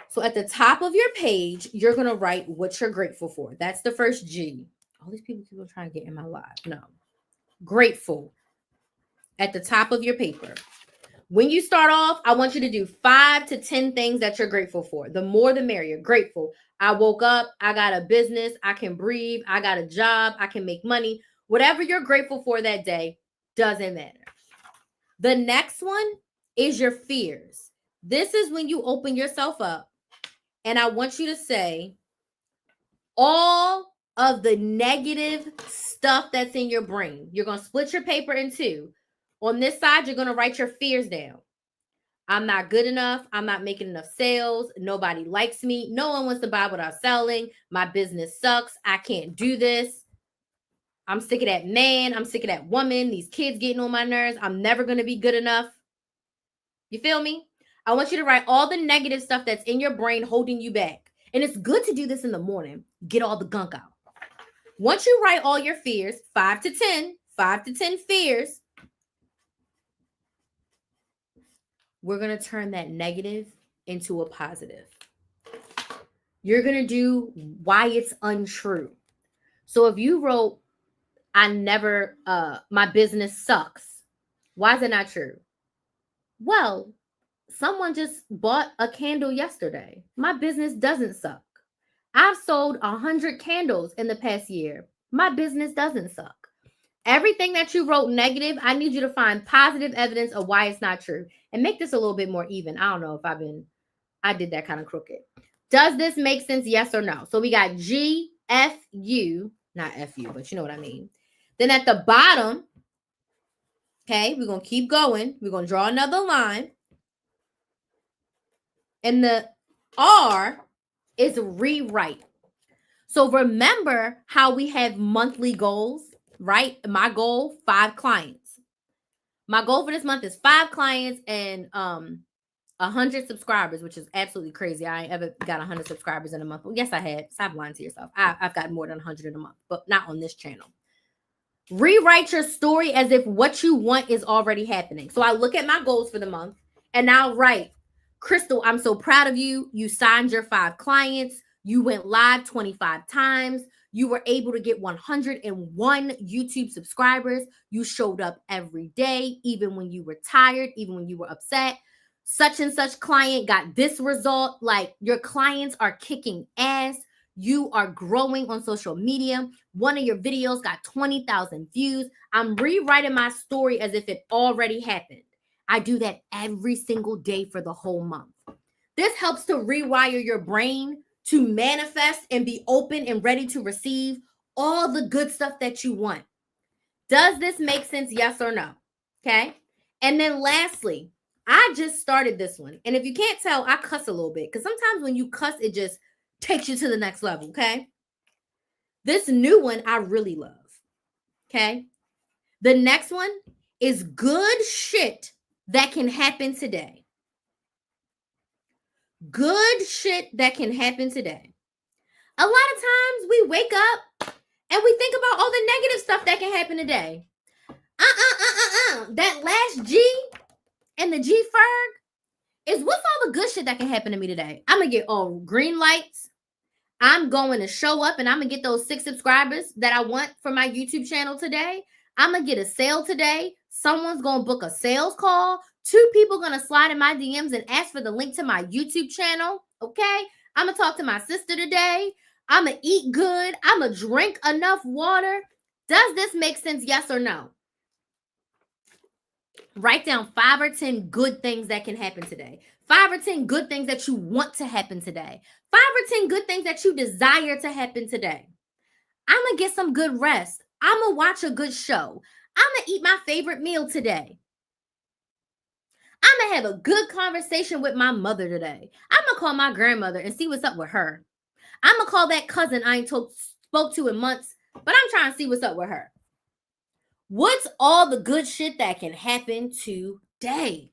so at the top of your page, you're going to write what you're grateful for. That's the first G. All these people keep on trying to get in my live. No. Grateful at the top of your paper. When you start off, I want you to do 5 to 10 things that you're grateful for. The more, the merrier. Grateful. I woke up. I got a business. I can breathe. I got a job. I can make money. Whatever you're grateful for that day doesn't matter. The next one is your fears. This is when you open yourself up, and I want you to say all of the negative stuff that's in your brain. You're going to split your paper in two. On this side, you're going to write your fears down. I'm not good enough. I'm not making enough sales. Nobody likes me. No one wants to buy what I'm selling. My business sucks. I can't do this. I'm sick of that man. I'm sick of that woman. These kids getting on my nerves. I'm never going to be good enough. You feel me? I want you to write all the negative stuff that's in your brain holding you back. And it's good to do this in the morning. Get all the gunk out. Once you write all your fears, 5 to 10 fears, we're going to turn that negative into a positive. You're going to do why it's untrue. So if you wrote, my business sucks. Why is it not true? Well, someone just bought a candle yesterday. My business doesn't suck. I've sold 100 candles in the past year. My business doesn't suck. Everything that you wrote negative, I need you to find positive evidence of why it's not true. And make this a little bit more even. I don't know if I did that kind of crooked. Does this make sense? Yes or no? So we got G, F, U, not F, U, but you know what I mean. Then at the bottom, okay, we're going to keep going. We're going to draw another line. And the R is rewrite. So remember how we have monthly goals, right? My goal, 5 clients. My goal for this month is 5 clients and 100 subscribers, which is absolutely crazy. I ain't ever got 100 subscribers in a month. Well, yes, I had. Stop lying to yourself. I've got more than 100 in a month, but not on this channel. Rewrite your story as if what you want is already happening. So I look at my goals for the month and I'll write, Crystal, I'm so proud of you. You signed your 5 clients. You went live 25 times. You were able to get 101 YouTube subscribers. You showed up every day, even when you were tired, even when you were upset. Such and such client got this result. Like, your clients are kicking ass. You are growing on social media. One of your videos got 20,000 views. I'm rewriting my story as if it already happened. I do that every single day for the whole month. This helps to rewire your brain to manifest and be open and ready to receive all the good stuff that you want. Does this make sense? Yes or no? Okay. And then lastly, I just started this one. And if you can't tell, I cuss a little bit because sometimes when you cuss, it just takes you to the next level. Okay. This new one I really love. Okay. The next one is good shit that can happen today. Good shit that can happen today. A lot of times we wake up and we think about all the negative stuff that can happen today. That last G and the G ferg is what's all the good shit that can happen to me today. I'm going to get all green lights. I'm going to show up and I'm going to get those 6 subscribers that I want for my YouTube channel today. I'm going to get a sale today. Someone's going to book a sales call. 2 people going to slide in my DMs and ask for the link to my YouTube channel. Okay. I'm going to talk to my sister today. I'm going to eat good. I'm going to drink enough water. Does this make sense? Yes or no? Write down 5 or 10 good things that can happen today. 5 or 10 good things that you want to happen today. 5 or 10 good things that you desire to happen today. I'm going to get some good rest. I'm going to watch a good show. I'm going to eat my favorite meal today. I'm going to have a good conversation with my mother today. I'm going to call my grandmother and see what's up with her. I'm going to call that cousin I ain't spoke to in months, but I'm trying to see what's up with her. What's all the good shit that can happen today?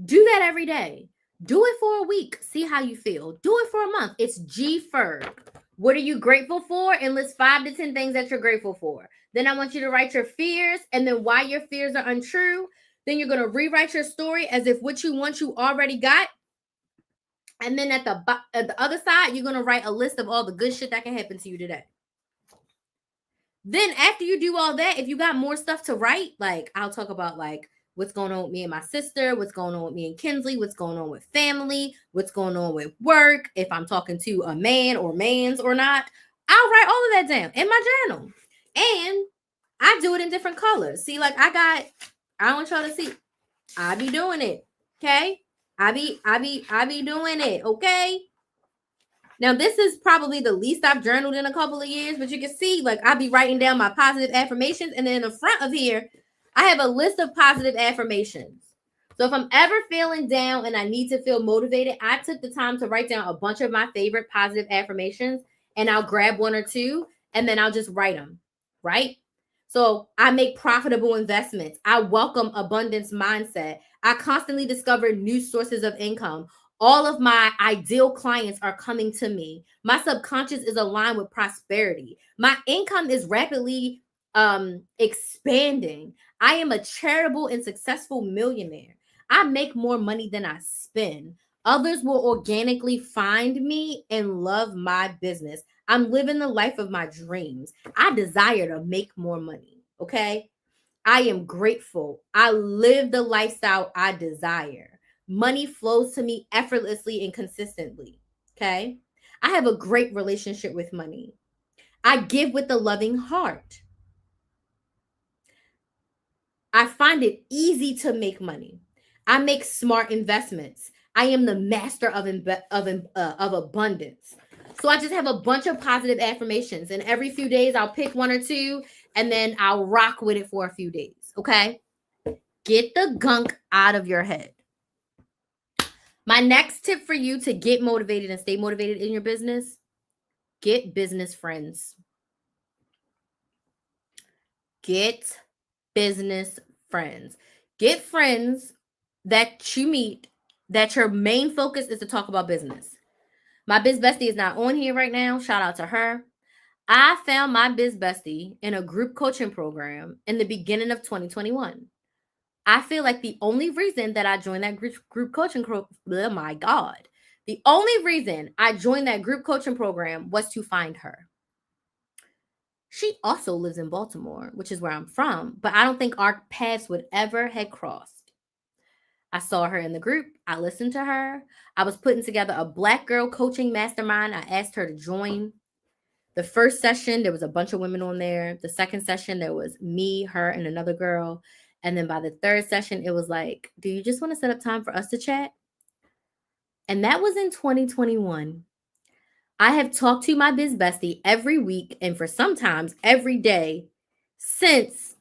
Do that every day. Do it for a week. See how you feel. Do it for a month. It's G-Ferg. What are you grateful for? And list 5 to 10 things that you're grateful for. Then I want you to write your fears and then why your fears are untrue. Then you're going to rewrite your story as if what you want you already got. And then at the other side, you're going to write a list of all the good shit that can happen to you today. Then after you do all that, if you got more stuff to write, like I'll talk about like what's going on with me and my sister, what's going on with me and Kinsley, what's going on with family, what's going on with work, if I'm talking to a man or mans or not, I'll write all of that down in my journal. And I do it in different colors. See, like I want y'all to see, I be doing it. Okay. I be doing it. Okay. Now, this is probably the least I've journaled in a couple of years, but you can see, like, I'll be writing down my positive affirmations. And then in the front of here, I have a list of positive affirmations. So if I'm ever feeling down and I need to feel motivated, I took the time to write down a bunch of my favorite positive affirmations, and I'll grab 1 or 2, and then I'll just write them, right? So I make profitable investments. I welcome abundance mindset. I constantly discover new sources of income. All of my ideal clients are coming to me. My subconscious is aligned with prosperity. My income is rapidly expanding. I am a charitable and successful millionaire. I make more money than I spend. Others will organically find me and love my business. I'm living the life of my dreams. I desire to make more money. Okay. I am grateful. I live the lifestyle I desire. Money flows to me effortlessly and consistently. Okay. I have a great relationship with money. I give with a loving heart. I find it easy to make money. I make smart investments. I am the master of abundance. So I just have a bunch of positive affirmations, and every few days I'll pick 1 or 2, and then I'll rock with it for a few days. Okay. Get the gunk out of your head. My next tip for you to get motivated and stay motivated in your business, get business friends. Get business friends. Get friends that you meet that your main focus is to talk about business. My biz bestie is not on here right now. Shout out to her. I found my biz bestie in a group coaching program in the beginning of 2021. I feel like the only reason that I joined that group coaching oh my God. The only reason I joined that group coaching program was to find her. She also lives in Baltimore, which is where I'm from, but I don't think our paths would ever had crossed. I saw her in the group. I listened to her. I was putting together a Black girl coaching mastermind. I asked her to join. The first session, there was a bunch of women on there. The second session, there was me, her, and another girl. And then by the third session, it was like, do you just want to set up time for us to chat? And that was in 2021. I have talked to my biz bestie every week and for sometimes every day since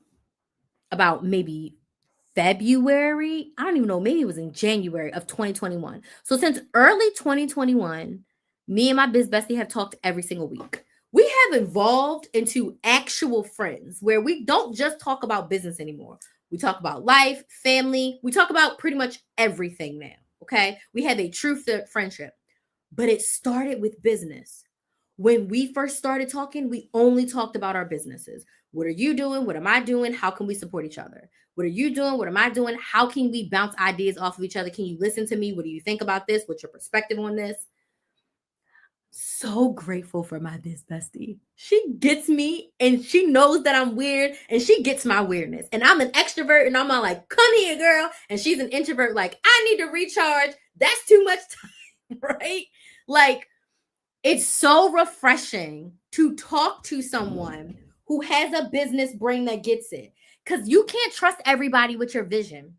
about maybe February. I don't even know. Maybe it was in January of 2021. So since early 2021, me and my biz bestie have talked every single week. We have evolved into actual friends where we don't just talk about business anymore. We talk about life, family. We talk about pretty much everything now. Okay. We have a true friendship, but it started with business. When we first started talking, we only talked about our businesses. What are you doing? What am I doing? How can we support each other? What are you doing? What am I doing? How can we bounce ideas off of each other? Can you listen to me? What do you think about this? What's your perspective on this? So grateful for my biz bestie. She gets me and she knows that I'm weird and she gets my weirdness. And I'm an extrovert and I'm all like, come here, girl. And she's an introvert, like, I need to recharge. That's too much time, right? Like, it's so refreshing to talk to someone who has a business brain that gets it. Because you can't trust everybody with your vision.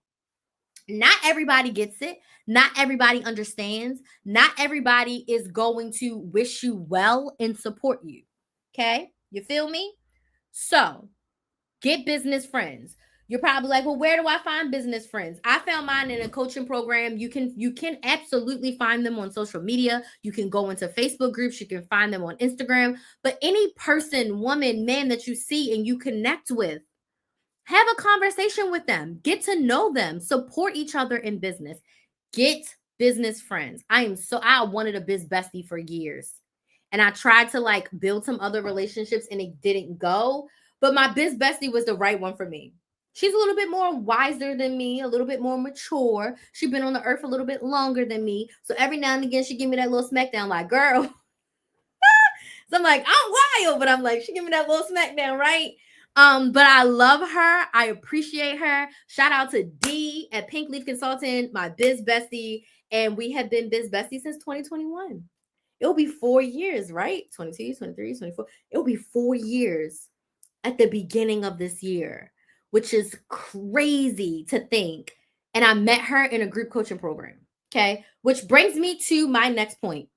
Not everybody gets it. Not everybody understands. Not everybody is going to wish you well and support you. Okay? You feel me? So, get business friends. You're probably like, well, where do I find business friends? I found mine in a coaching program. You can absolutely find them on social media. You can go into Facebook groups. You can find them on Instagram. But any person, woman, man that you see and you connect with, have a conversation with them. Get to know them. Support each other in business. Get business friends. I wanted a biz bestie for years. And I tried to like build some other relationships and it didn't go. But my biz bestie was the right one for me. She's a little bit more wiser than me, a little bit more mature. She's been on the earth a little bit longer than me. So every now and again, she give me that little smackdown, like, girl. So I'm like, I'm wild, but I'm like, she give me that little smackdown, right? But I love her. I appreciate her. Shout out to D at Pink Leaf Consultant, my biz bestie. And we have been biz besties since 2021. It'll be 4 years, right? 22, 23, 24. It'll be 4 years at the beginning of this year, which is crazy to think. And I met her in a group coaching program. Okay. Which brings me to my next point.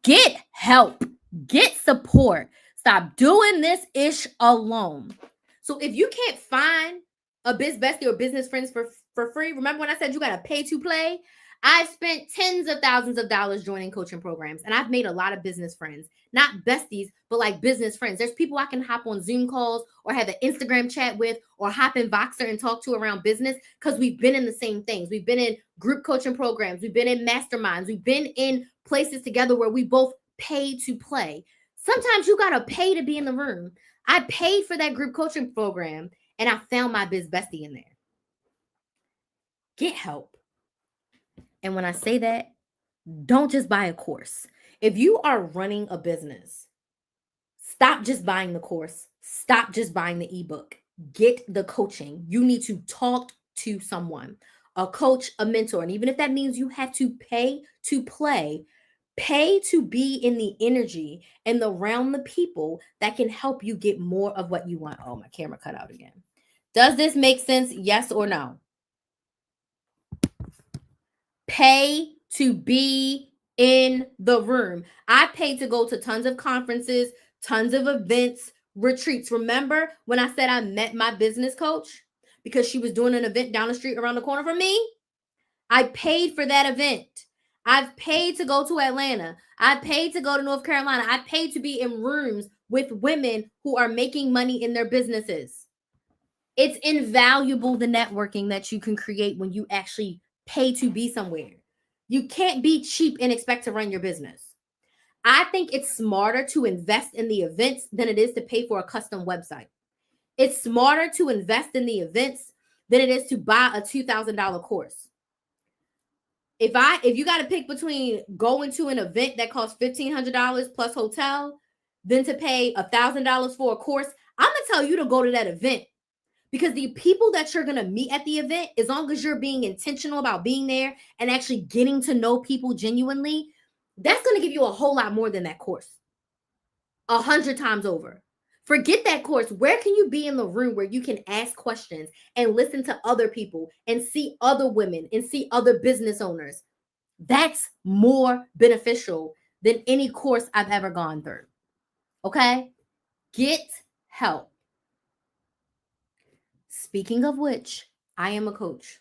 Get help, get support. Stop doing this ish alone. So if you can't find a biz bestie or business friends for free, remember when I said you got to pay to play? I've spent tens of thousands of dollars joining coaching programs, and I've made a lot of business friends, not besties, but like business friends. There's people I can hop on Zoom calls or have an Instagram chat with or hop in Voxer and talk to around business because we've been in the same things. We've been in group coaching programs. We've been in masterminds. We've been in places together where we both pay to play. Sometimes you got to pay to be in the room. I paid for that group coaching program, and I found my biz bestie in there. Get help. And when I say that, don't just buy a course. If you are running a business, stop just buying the course. Stop just buying the ebook. Get the coaching. You need to talk to someone, a coach, a mentor. And even if that means you have to pay to play, pay to be in the energy and around the people that can help you get more of what you want. Oh, my camera cut out again. Does this make sense? Yes or no? Pay to be in the room. I paid to go to tons of conferences, tons of events, retreats. Remember when I said I met my business coach because she was doing an event down the street around the corner from me? I paid for that event. I've paid to go to Atlanta. I paid to go to North Carolina. I paid to be in rooms with women who are making money in their businesses. It's invaluable, the networking that you can create when you actually pay to be somewhere. You can't be cheap and expect to run your business. I think it's smarter to invest in the events than it is to pay for a custom website. It's smarter to invest in the events than it is to buy a $2,000 course. If you got to pick between going to an event that costs $1,500 plus hotel, than to pay $1,000 for a course, I'm gonna tell you to go to that event. Because the people that you're going to meet at the event, as long as you're being intentional about being there and actually getting to know people genuinely, that's going to give you a whole lot more than that course. 100 times over. Forget that course. Where can you be in the room where you can ask questions and listen to other people and see other women and see other business owners? That's more beneficial than any course I've ever gone through. Okay? Get help. Speaking of which, I am a coach.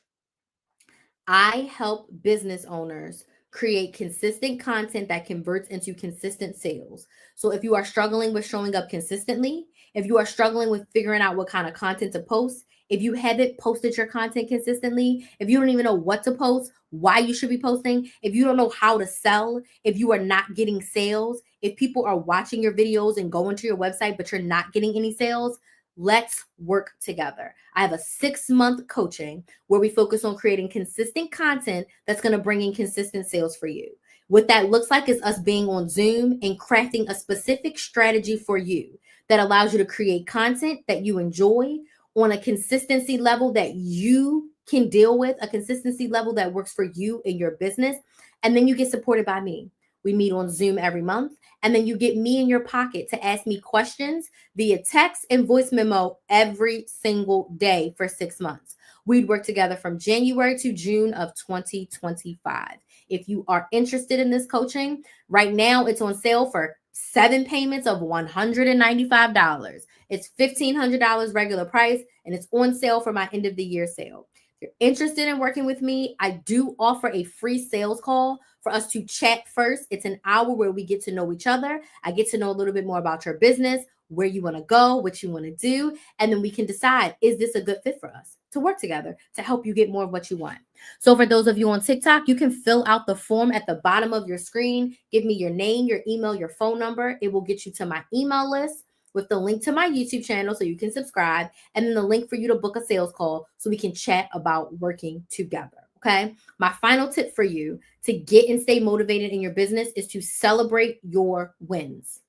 I help business owners create consistent content that converts into consistent sales. So if you are struggling with showing up consistently, if you are struggling with figuring out what kind of content to post, if you haven't posted your content consistently, if you don't even know what to post, why you should be posting, if you don't know how to sell, if you are not getting sales, if people are watching your videos and going to your website, but you're not getting any sales, let's work together. I have a 6-month coaching where we focus on creating consistent content that's going to bring in consistent sales for you. What that looks like is us being on Zoom and crafting a specific strategy for you that allows you to create content that you enjoy on a consistency level that you can deal with, a consistency level that works for you and your business. And then you get supported by me. We meet on Zoom every month. And then you get me in your pocket to ask me questions via text and voice memo every single day for 6 months. We'd work together from January to June of 2025. If you are interested in this coaching, right now it's on sale for 7 payments of $195. It's $1,500 regular price, and it's on sale for my end of the year sale. If you're interested in working with me, I do offer a free sales call for us to chat first. It's an hour where we get to know each other. I get to know a little bit more about your business, where you want to go, what you want to do, and then we can decide, is this a good fit for us? to work together to help you get more of what you want. So for those of you on TikTok, you can fill out the form at the bottom of your screen. Give me your name, your email, your phone number. It will get you to my email list with the link to my YouTube channel so you can subscribe, and then the link for you to book a sales call so we can chat about working together. Okay. My final tip for you to get and stay motivated in your business is to celebrate your wins.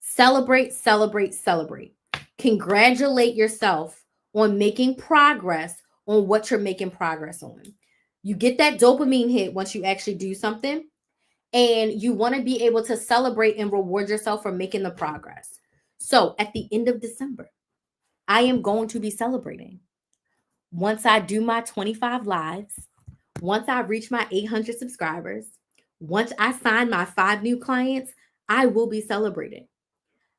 Celebrate, celebrate, celebrate. Congratulate yourself on making progress on what you're making progress on. You get that dopamine hit once you actually do something, and you want to be able to celebrate and reward yourself for making the progress. So at the end of December, I am going to be celebrating. Once I do my 25 lives, once I reach my 800 subscribers, once I sign my 5 new clients, I will be celebrating.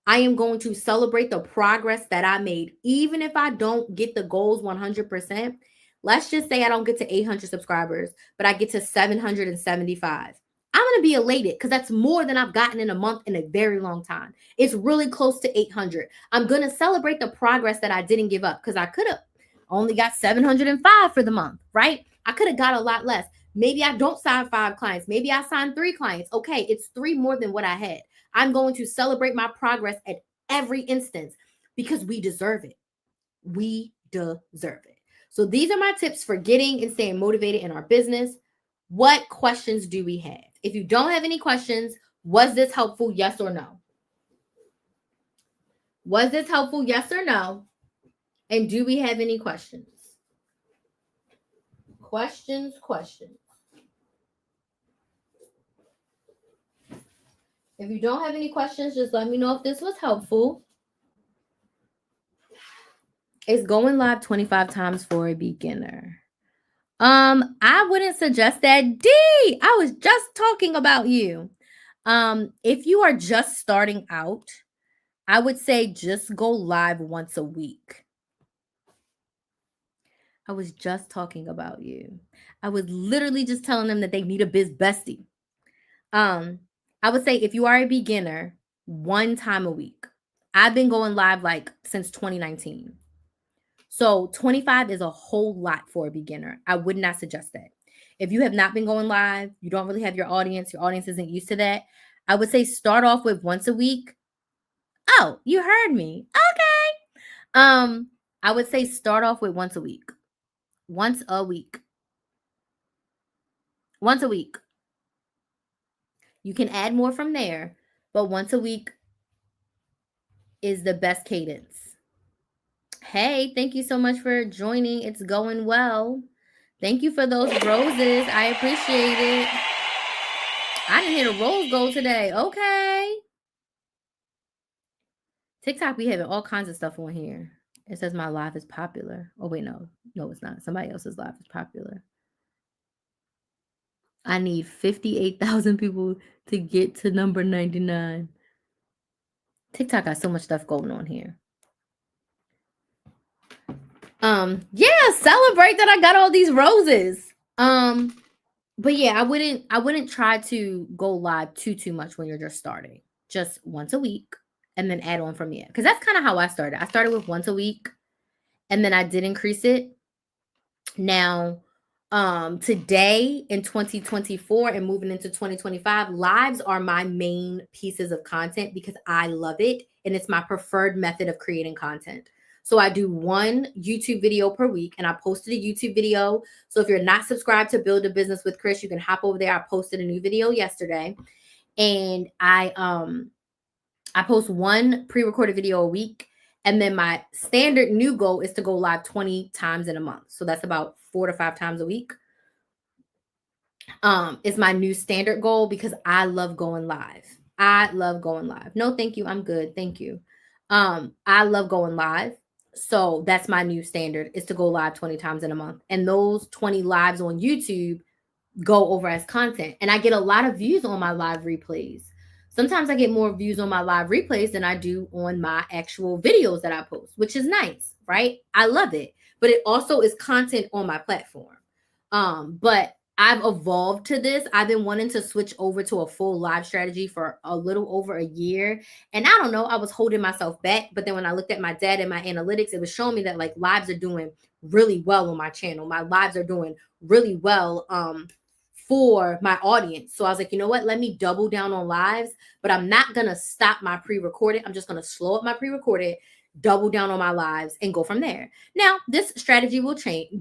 I am going to celebrate the progress that I made, even if I don't get the goals 100%. Let's just say I don't get to 800 subscribers, but I get to 775. I'm going to be elated because that's more than I've gotten in a month in a very long time. It's really close to 800. I'm going to celebrate the progress that I didn't give up because I could have only got 705 for the month, right? I could have got a lot less. Maybe I don't sign 5 clients. Maybe I sign 3 clients. Okay, it's 3 more than what I had. I'm going to celebrate my progress at every instance because we deserve it. We deserve it. So these are my tips for getting and staying motivated in our business. What questions do we have? If you don't have any questions, was this helpful? Yes or no? Was this helpful? Yes or no? And do we have any questions? Questions. If you don't have any questions, just let me know if this was helpful. It's going live 25 times for a beginner. I wouldn't suggest that. D, I was just talking about you. If you are just starting out, I would say just go live once a week. I was just talking about you. I was literally just telling them that they need a biz bestie. I would say if you are a beginner, 1 time a week. I've been going live like since 2019. So 25 is a whole lot for a beginner. I would not suggest that. If you have not been going live, you don't really have your audience isn't used to that, I would say start off with once a week. Oh, you heard me. Okay. I would say start off with once a week. Once a week. Once a week. You can add more from there, but once a week is the best cadence. Hey, thank you so much for joining. It's going well. Thank you for those roses. I appreciate it. I didn't hear the rose go today. Okay. TikTok be having all kinds of stuff on here. It says my live is popular. Oh, wait, no. No, it's not. Somebody else's live is popular. I need 58,000 people to get to number 99. TikTok got so much stuff going on here. Yeah, celebrate that I got all these roses. But yeah, I wouldn't try to go live too much when you're just starting. Just once a week and then add on from there. Because that's kind of how I started. I started with once a week and then I did increase it. Now, today in 2024 and moving into 2025, lives are my main pieces of content because I love it and it's my preferred method of creating content. So I do 1 YouTube video per week and I posted a YouTube video. So if you're not subscribed to Build a Business with Chris, you can hop over there. I posted a new video yesterday and I post 1 pre-recorded video a week. And then my standard new goal is to go live 20 times in a month. So that's about 4 to 5 times a week. Is my new standard goal because I love going live. I love going live. No, thank you. I'm good. Thank you. I love going live. So that's my new standard is to go live 20 times in a month. And those 20 lives on YouTube go over as content. And I get a lot of views on my live replays. Sometimes I get more views on my live replays than I do on my actual videos that I post, which is nice, right? I love it. But it also is content on my platform. But I've evolved to this. I've been wanting to switch over to a full live strategy for a little over a year. And I don't know, I was holding myself back. But then when I looked at my data and my analytics, it was showing me that like lives are doing really well on my channel. My lives are doing really well for my audience. So I was like, you know what? Let me double down on lives, but I'm not going to stop my pre-recorded. I'm just going to slow up my pre-recorded, double down on my lives, and go from there. Now, this strategy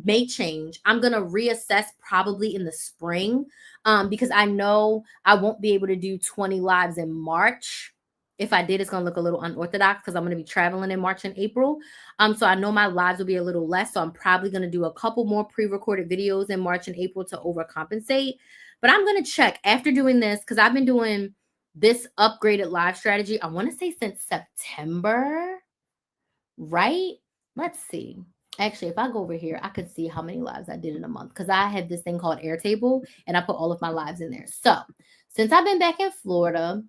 may change. I'm going to reassess probably in the spring because I know I won't be able to do 20 lives in March. If I did, it's going to look a little unorthodox because I'm going to be traveling in March and April. So I know my lives will be a little less. So I'm probably going to do a couple more pre-recorded videos in March and April to overcompensate. But I'm going to check after doing this because I've been doing this upgraded live strategy, I want to say since September, right? Let's see. Actually, if I go over here, I could see how many lives I did in a month because I had this thing called Airtable and I put all of my lives in there. So since I've been back in Florida,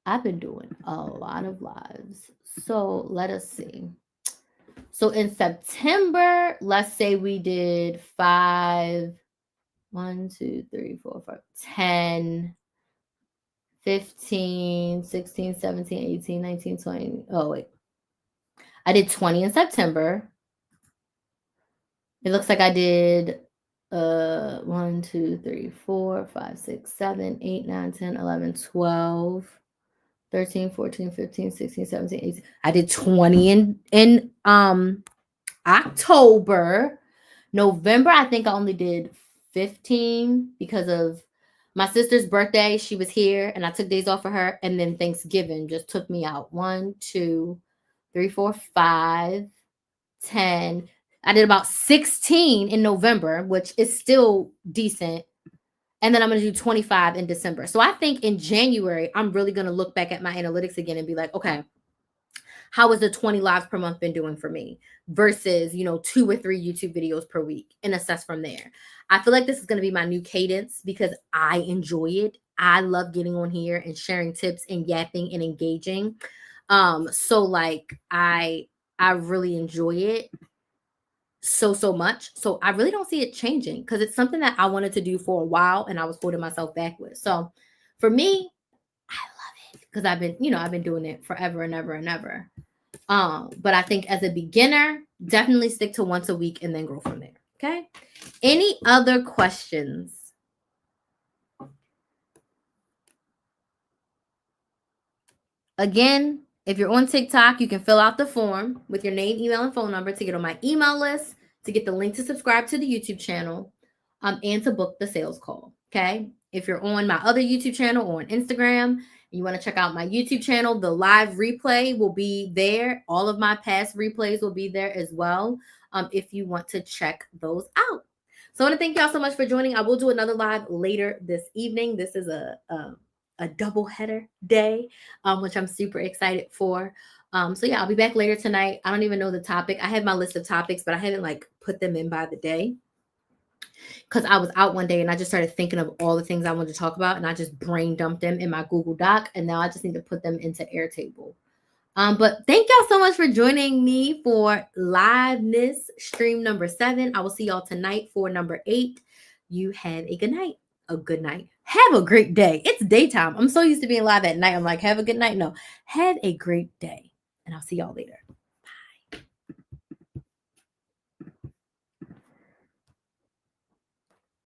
I've been doing a lot of lives. So let us see. So in September, let's say we did 5, 1, 2, 3, 4, 5, 10, 15, 16, 17, 18, 19, 20. Oh, wait. I did 20 in September. It looks like I did 1, 2, 3, 4, 5, 6, 7, 8, 9, 10, 11, 12. 13, 14, 15, 16, 17, 18. I did 20 in October. November, I think I only did 15 because of my sister's birthday. She was here and I took days off for her. And then Thanksgiving just took me out. 1, 2, 3, 4, 5, 10. I did about 16 in November, which is still decent. And then I'm going to do 25 in December. So I think in January, I'm really going to look back at my analytics again and be like, okay, how has the 20 lives per month been doing for me versus, 2 or 3 YouTube videos per week and assess from there. I feel like this is going to be my new cadence because I enjoy it. I love getting on here and sharing tips and yapping and engaging. So like I really enjoy it so much. So I really don't see it changing because it's something that I wanted to do for a while and I was holding myself back with. So for me, I love it because I've been doing it forever and ever and ever. But I think as a beginner, definitely stick to once a week and then grow from there. Okay. Any other questions? Again, if you're on TikTok, you can fill out the form with your name, email, and phone number to get on my email list, to get the link to subscribe to the YouTube channel, and to book the sales call. Okay. If you're on my other YouTube channel or on Instagram, you want to check out my YouTube channel, the live replay will be there. All of my past replays will be there as well. If you want to check those out. So I want to thank y'all so much for joining. I will do another live later this evening. This is a double header day, which I'm super excited for. So yeah, I'll be back later tonight. I don't even know the topic. I have my list of topics, but I haven't put them in by the day because I was out one day and I just started thinking of all the things I wanted to talk about and I just brain dumped them in my Google Doc and now I just need to put them into Airtable. But thank y'all so much for joining me for LiveMas stream number 7. I will see y'all tonight for number 8. You have a good night. A good night. Have a great day. It's daytime. I'm so used to being live at night. I'm like, have a good night. No, have a great day. And I'll see y'all later.